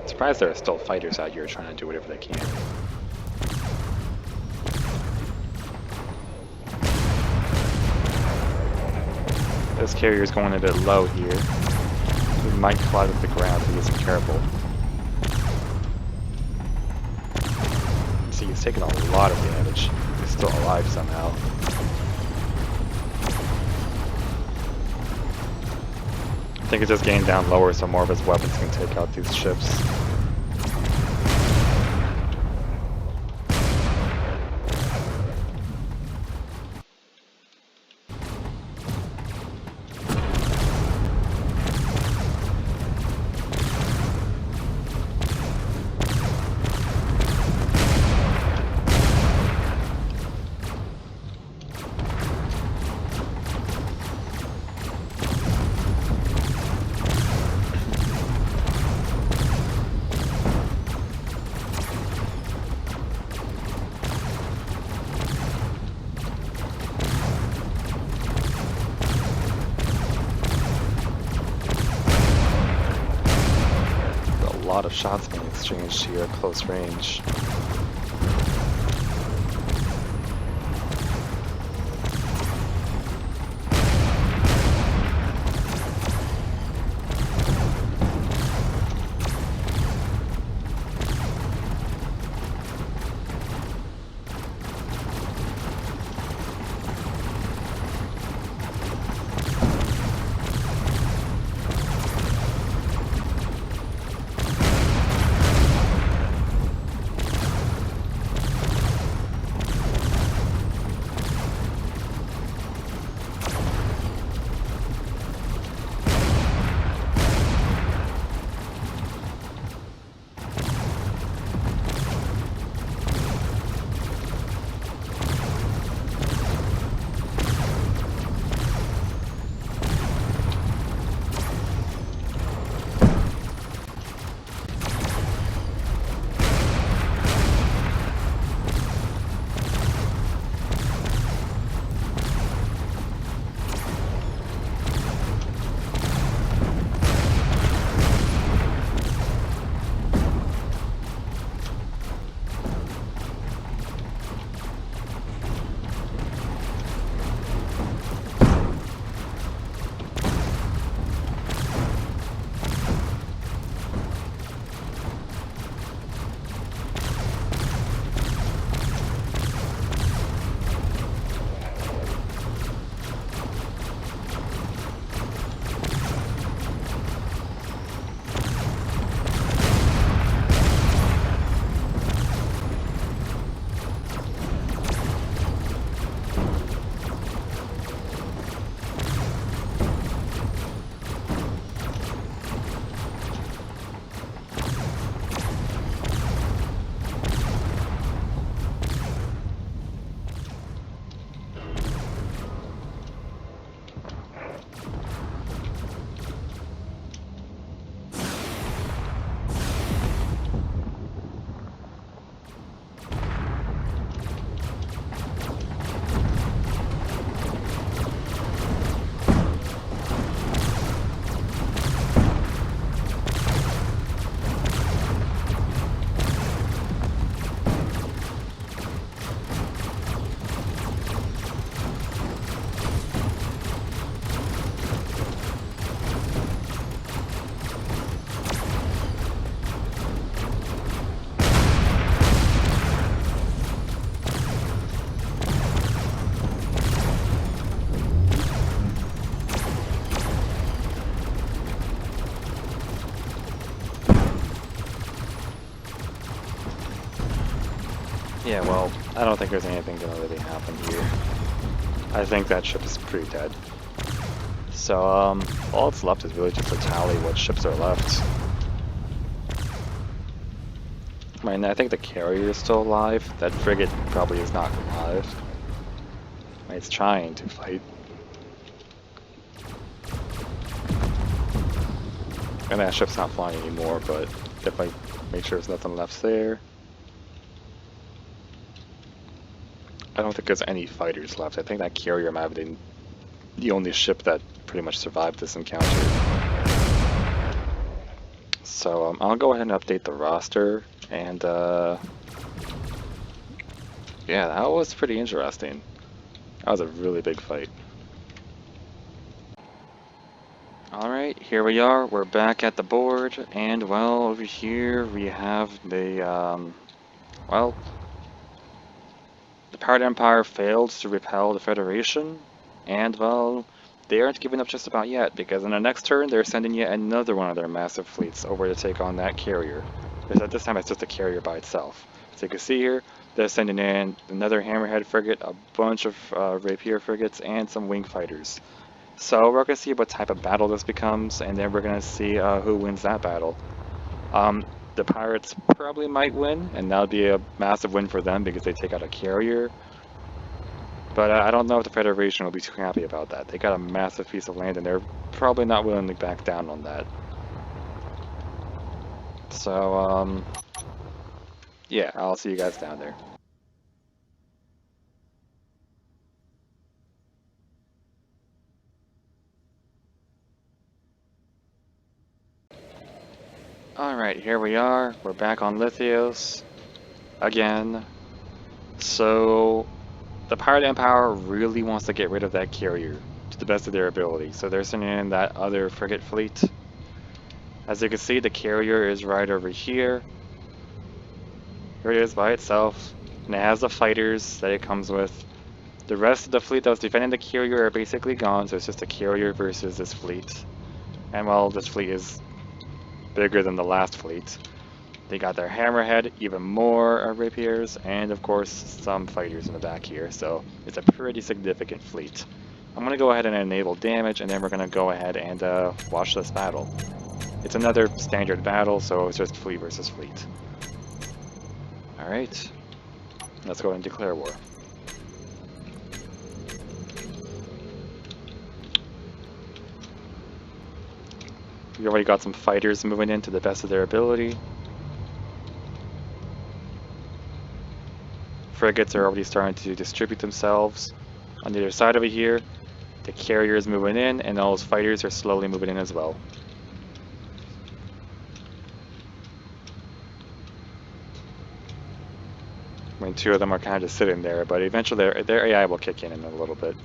Surprised there are still fighters out here trying to do whatever they can. This carrier's going a bit low here. He might collide with the ground if he isn't careful. See, he's taking a lot of damage. He's still alive somehow. I think it's just getting down lower so more of his weapons can take out these ships. A lot of shots being exchanged here at close range. Yeah, well, I don't think there's anything gonna really happen here. I think that ship is pretty dead. So, all that's left is really just to tally what ships are left. I mean, I think the carrier is still alive. That frigate probably is not alive. I mean, it's trying to fight. And that ship's not flying anymore, but definitely make sure there's nothing left there. I don't think there's any fighters left. I think that carrier might have been the only ship that pretty much survived this encounter. So I'll go ahead and update the roster, and yeah, that was pretty interesting. That was a really big fight. Alright, here we are, we're back at the board, and well, over here we have the, well, the Pirate Empire failed to repel the Federation, and well, they aren't giving up just about yet, because in the next turn they're sending yet another one of their massive fleets over to take on that carrier. Because this time it's just a carrier by itself. So you can see here, they're sending in another Hammerhead frigate, a bunch of Rapier frigates, and some wing fighters. So we're going to see what type of battle this becomes, and then we're going to see who wins that battle. The pirates probably might win, and that would be a massive win for them because they take out a carrier. But I don't know if the Federation will be too happy about that. They got a massive piece of land, and they're probably not willing to back down on that. So, yeah, I'll see you guys down there. Alright, here we are. We're back on Lithios again. So, the Pirate Empire really wants to get rid of that carrier to the best of their ability. So they're sending in that other frigate fleet. As you can see, the carrier is right over here. Here it is by itself, and it has the fighters that it comes with. The rest of the fleet that was defending the carrier are basically gone, so it's just a carrier versus this fleet. And well, this fleet is bigger than the last fleet. They got their Hammerhead, even more Rapiers, and of course some fighters in the back here, so it's a pretty significant fleet. I'm going to go ahead and enable damage, and then we're going to go ahead and watch this battle. It's another standard battle, so it's just fleet versus fleet. Alright, let's go ahead and declare war. We already got some fighters moving in to the best of their ability. Frigates are already starting to distribute themselves. On the other side over here, the carrier is moving in, and all those fighters are slowly moving in as well. I mean, two of them are kind of just sitting there, but eventually their AI will kick in a little bit.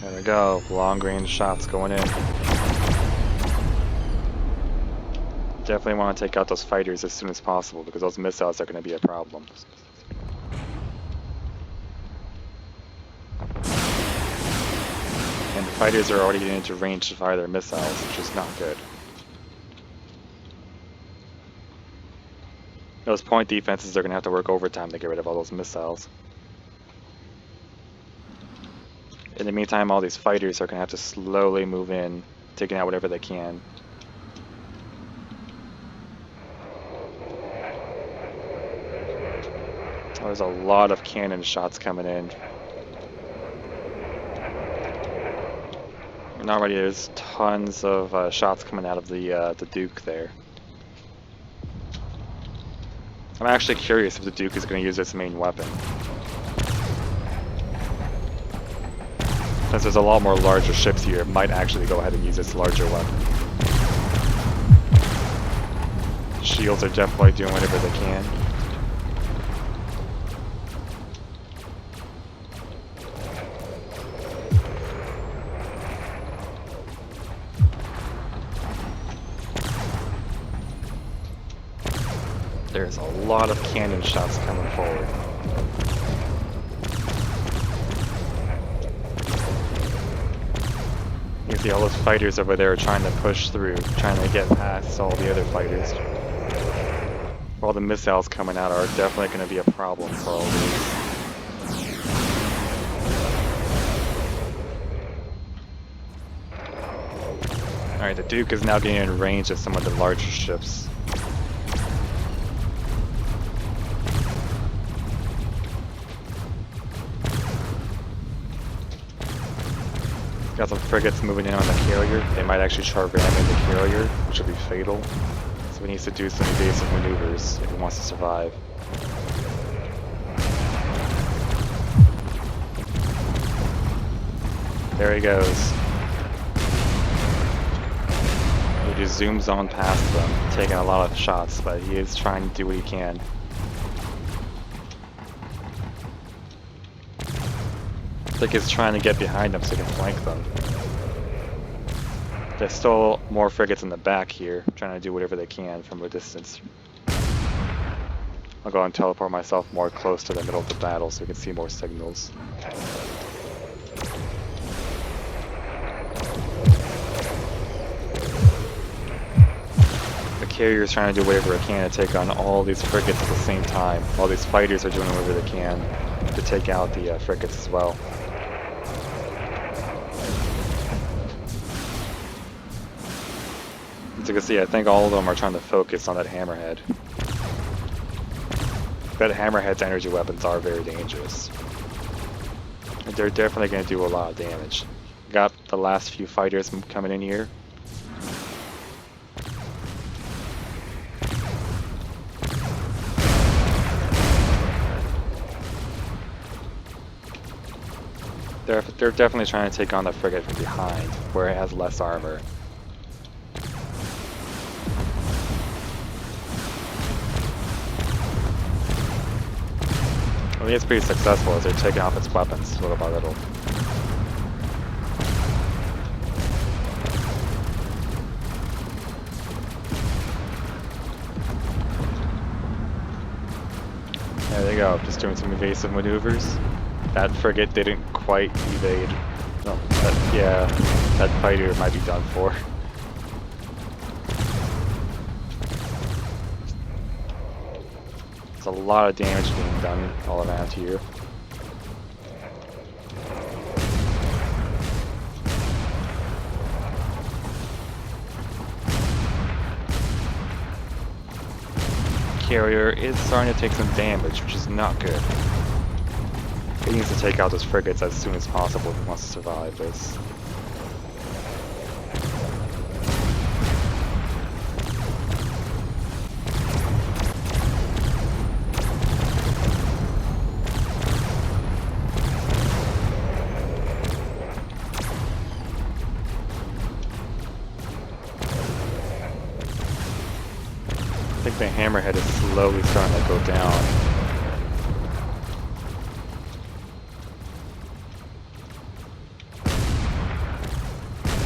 There we go, long range shots going in. Definitely want to take out those fighters as soon as possible because those missiles are going to be a problem. And the fighters are already getting into range to fire their missiles, which is not good. Those point defenses are going to have to work overtime to get rid of all those missiles. In the meantime, all these fighters are going to have to slowly move in, taking out whatever they can. Oh, there's a lot of cannon shots coming in. And already there's tons of shots coming out of the Duke there. I'm actually curious if the Duke is going to use its main weapon. Since there's a lot more larger ships here, it might actually go ahead and use its larger weapon. Shields are definitely doing whatever they can. There's a lot of cannon shots coming forward. You see all those fighters over there trying to push through, trying to get past all the other fighters. All the missiles coming out are definitely going to be a problem for all these. Alright, the Duke is now getting in range of some of the larger ships. Got some frigates moving in on the carrier. They might actually try ramming the carrier, which will be fatal. So he needs to do some evasive maneuvers if he wants to survive. There he goes. He just zooms on past them, taking a lot of shots, but he is trying to do what he can. I think he's trying to get behind them so he can flank them. There's still more frigates in the back here, trying to do whatever they can from a distance. I'll go and teleport myself more close to the middle of the battle so we can see more signals. The carrier is trying to do whatever it can to take on all these frigates at the same time, while these fighters are doing whatever they can to take out the frigates as well. As you can see, I think all of them are trying to focus on that hammerhead. But hammerhead's energy weapons are very dangerous. And they're definitely going to do a lot of damage. Got the last few fighters coming in here. They're definitely trying to take on the frigate from behind, where it has less armor. I think it's pretty successful as they're taking off its weapons little by little. There they go, just doing some evasive maneuvers. That frigate didn't quite evade. No, yeah, that fighter might be done for. There's a lot of damage being done all around here. Carrier is starting to take some damage, which is not good. He needs to take out those frigates as soon as possible if he wants to survive this. I think the hammerhead is slowly starting to go down.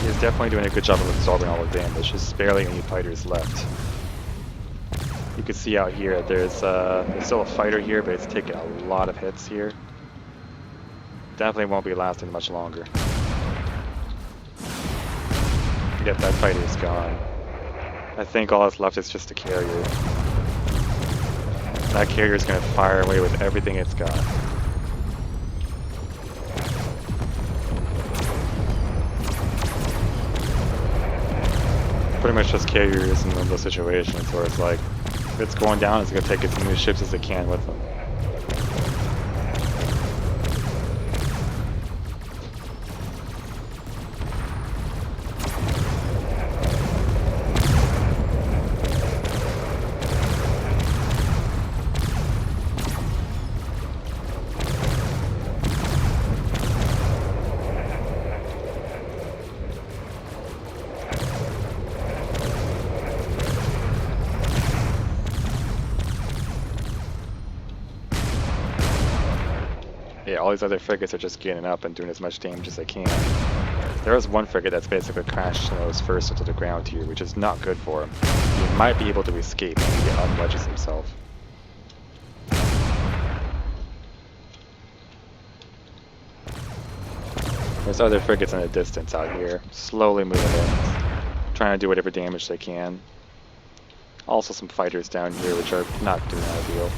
He's definitely doing a good job of absorbing all the damage. There's barely any fighters left. You can see out here there's still a fighter here, but it's taking a lot of hits here. Definitely won't be lasting much longer. Yep, that fighter is gone. I think all that's left is just a carrier. That carrier is going to fire away with everything it's got. Pretty much just carriers in those situations where it's like, if it's going down, it's going to take as many ships as it can with them. Yeah, all these other frigates are just getting up and doing as much damage as they can. There is one frigate that's basically crashed nose first into the ground here, which is not good for him. He might be able to escape if he unwedges himself. There's other frigates in the distance out here, slowly moving in, trying to do whatever damage they can. Also some fighters down here which are not doing ideal.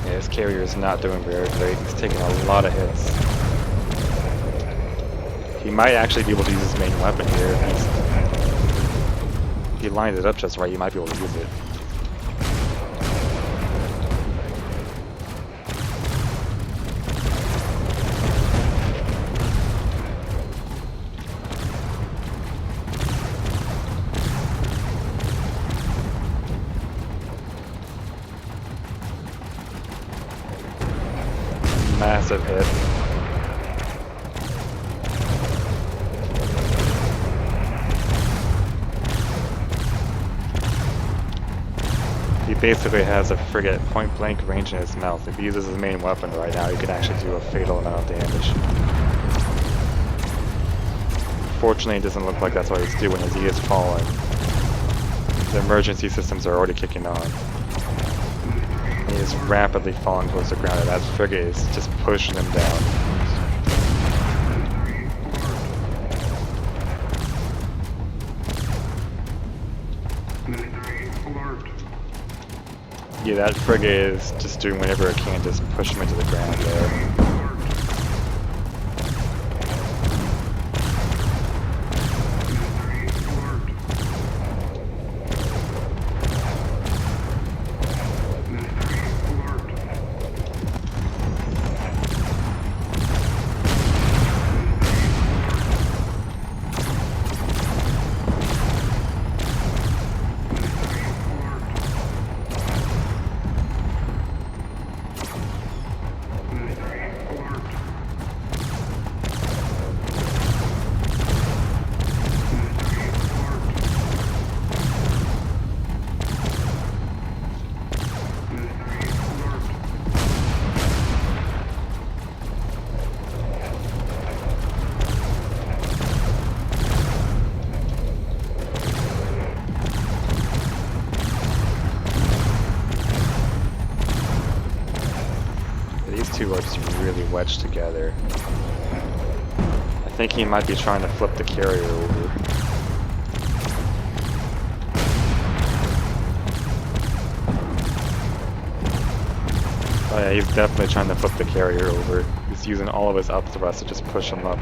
His carrier is not doing very great. He's taking a lot of hits. He might actually be able to use his main weapon here. If he lines it up just right, he might be able to use it. Massive hit. He basically has a frigate point blank range in his mouth. If he uses his main weapon right now, he can actually do a fatal amount of damage. Fortunately, it doesn't look like that's what he's doing as he is falling. The emergency systems are already kicking on. He is rapidly falling towards the ground, and that frigate is just pushing him down. Yeah, that frigate is just doing whatever it can to just push him into the ground there. Two are just really wedged together. I think he might be trying to flip the carrier over. Oh yeah, he's definitely trying to flip the carrier over. He's using all of his up thrust to just push him up.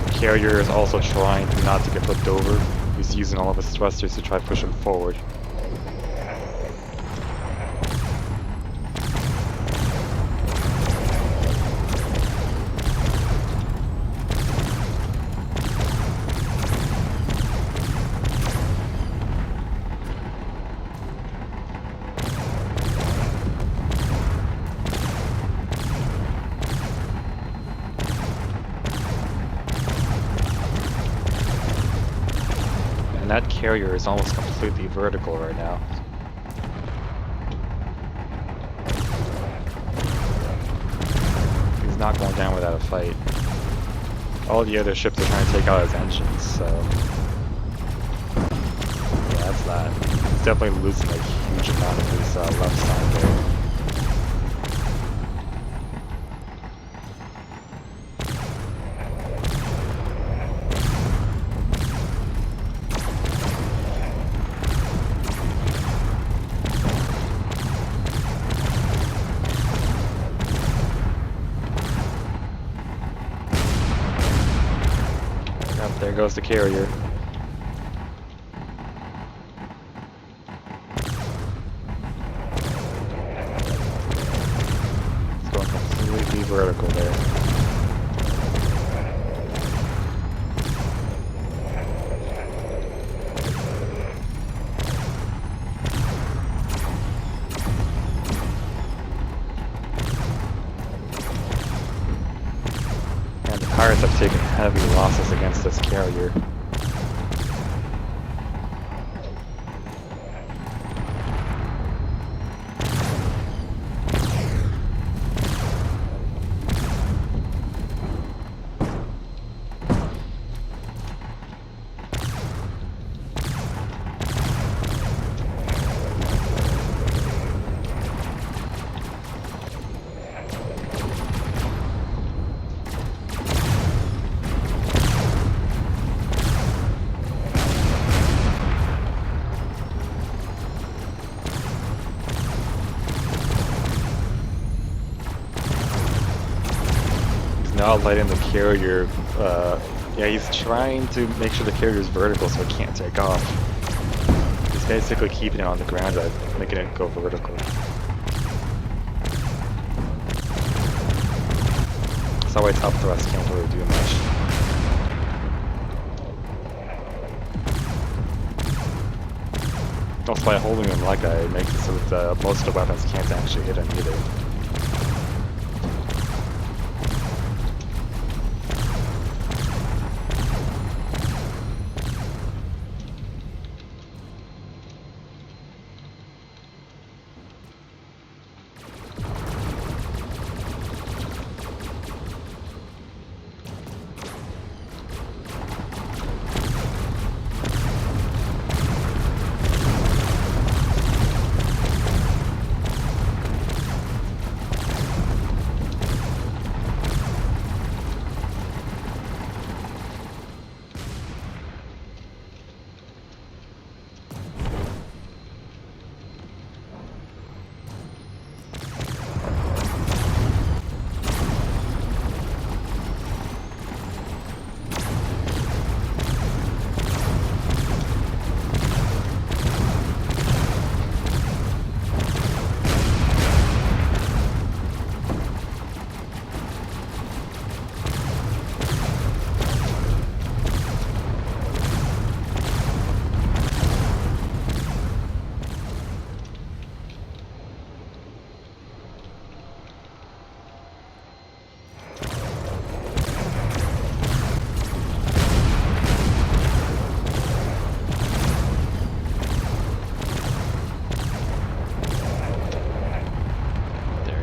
The carrier is also trying not to get flipped over. He's using all of his thrusters to try to push him forward. That carrier is almost completely vertical right now. He's not going down without a fight. All the other ships are trying to take out his engines, so... yeah, that's that. He's definitely losing a huge amount of his left side there. There goes the carrier. vertical there. And the pirates have taken heavy losses against this carrier. Not letting the carrier, yeah, he's trying to make sure the carrier is vertical so it can't take off. He's basically keeping it on the ground and making it go vertical. That's why top thrust can't really do much. Also by holding him like that, it makes it so that most of the weapons can't actually hit him either.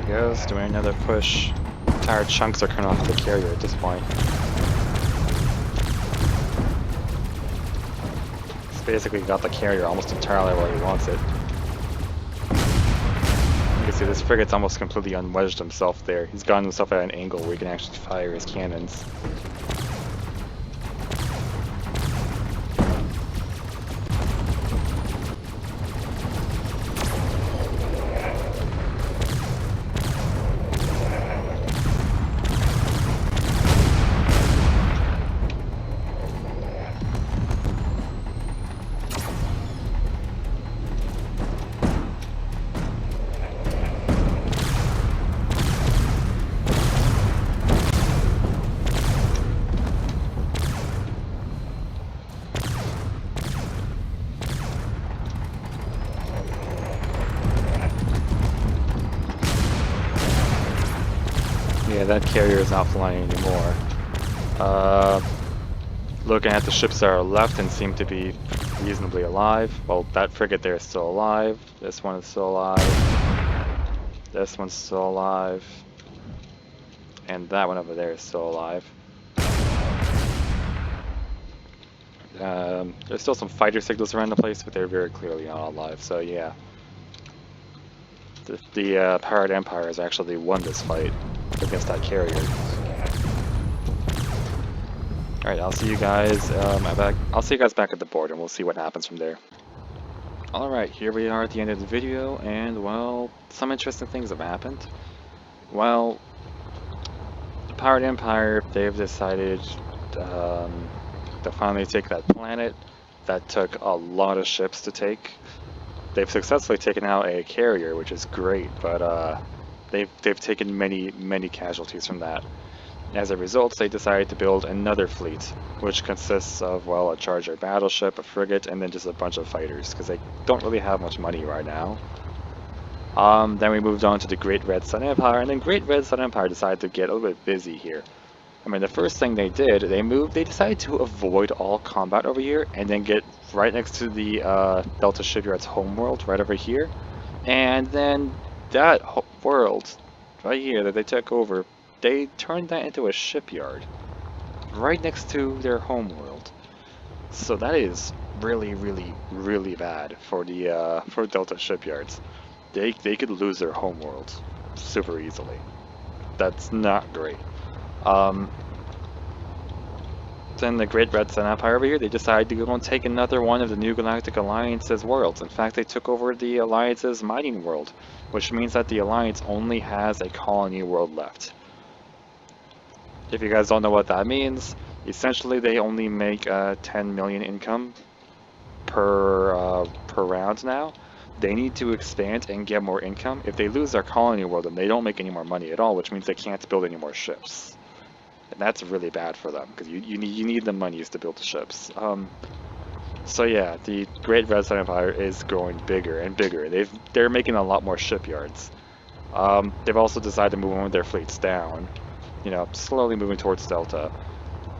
Goes, doing another push. Entire chunks are coming off the carrier at this point. He's basically got the carrier almost entirely where he wants it. You can see this frigate's almost completely unwedged himself there. He's gotten himself at an angle where he can actually fire his cannons. Yeah, that carrier is not flying anymore. Looking at the ships that are left and seem to be reasonably alive. Well, that frigate there is still alive. This one is still alive. This one's still alive. And that one over there is still alive. There's still some fighter signals around the place, but they're very clearly not alive, so yeah. The Pirate Empire has actually won this fight against that carrier. Alright, I'll see you guys back at the board and we'll see what happens from there. Alright, here we are at the end of the video, and well, some interesting things have happened. Well, the Pirate Empire, they've decided to finally take that planet that took a lot of ships to take. They've successfully taken out a carrier, which is great, but they've taken many casualties from that. As a result, they decided to build another fleet, which consists of, well, a charger battleship, a frigate, and then just a bunch of fighters, because they don't really have much money right now. Then we moved on to the Great Red Sun Empire, and then Great Red Sun Empire decided to get a little bit busy here. I mean, the first thing they did, they decided to avoid all combat over here, and then get right next to the Delta Shipyards homeworld, right over here. And then that world, right here, that they took over, they turned that into a shipyard, right next to their homeworld. So that is really bad for the for Delta Shipyards. They could lose their homeworld super easily. That's not great. Um, then the Great Red Sun Empire over here, they decided to go and take another one of the new Galactic Alliance's worlds. In fact, they took over the Alliance's mining world, which means that the Alliance only has a colony world left. If you guys don't know what that means, essentially they only make 10 million income per round now. They need to expand and get more income. If they lose their colony world, then they don't make any more money at all, which means they can't build any more ships. And that's really bad for them, because you need the monies to build the ships. So yeah, the Great Red Sun Empire is growing bigger and bigger. They're making a lot more shipyards. They've also decided to move one of their fleets down, you know, slowly moving towards Delta.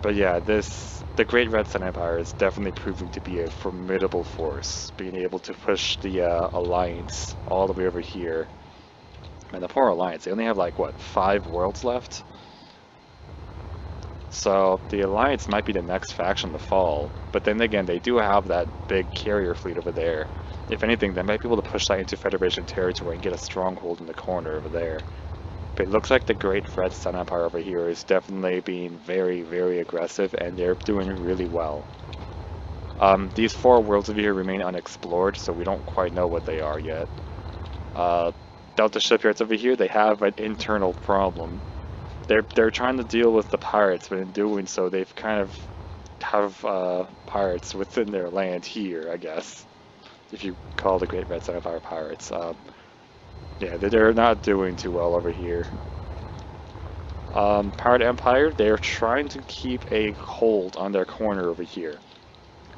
But yeah, the Great Red Sun Empire is definitely proving to be a formidable force, being able to push the Alliance all the way over here. And the poor Alliance, they only have like, what, 5 worlds left? So the Alliance might be the next faction to fall, but then again, they do have that big carrier fleet over there. If anything, they might be able to push that into Federation territory and get a stronghold in the corner over there. But it looks like the Great Red Sun Empire over here is definitely being very aggressive, and they're doing really well. These 4 worlds over here remain unexplored, so we don't quite know what they are yet. Delta Shipyards over here, they have an internal problem. They're trying to deal with the pirates, but in doing so, they've kind of have pirates within their land here, I guess, if you call the Great Red Sun Empire pirates. Yeah, they're not doing too well over here. Pirate Empire, they're trying to keep a hold on their corner over here.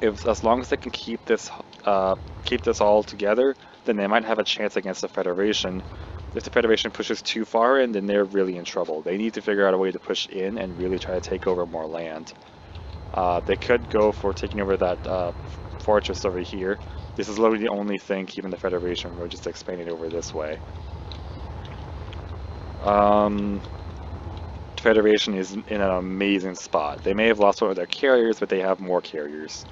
As long as they can keep this all together, then they might have a chance against the Federation. If the Federation pushes too far in, then they're really in trouble. They need to figure out a way to push in and really try to take over more land. They could go for taking over that fortress over here. This is literally the only thing keeping the Federation from just expanding over this way. The Federation is in an amazing spot. They may have lost one of their carriers, but they have more carriers.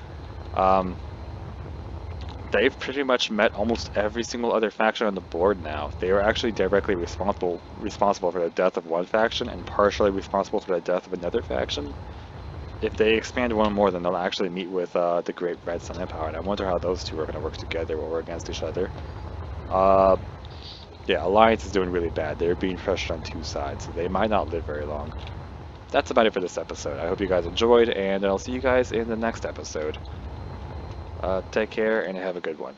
They've pretty much met almost every single other faction on the board now. They are actually directly responsible for the death of one faction and partially responsible for the death of another faction. If they expand one more, then they'll actually meet with the Great Red Sun Empire, and I wonder how those two are going to work together or against each other. Yeah, Alliance is doing really bad. They're being pressured on 2 sides, so they might not live very long. That's about it for this episode. I hope you guys enjoyed, and I'll see you guys in the next episode. Take care, and have a good one.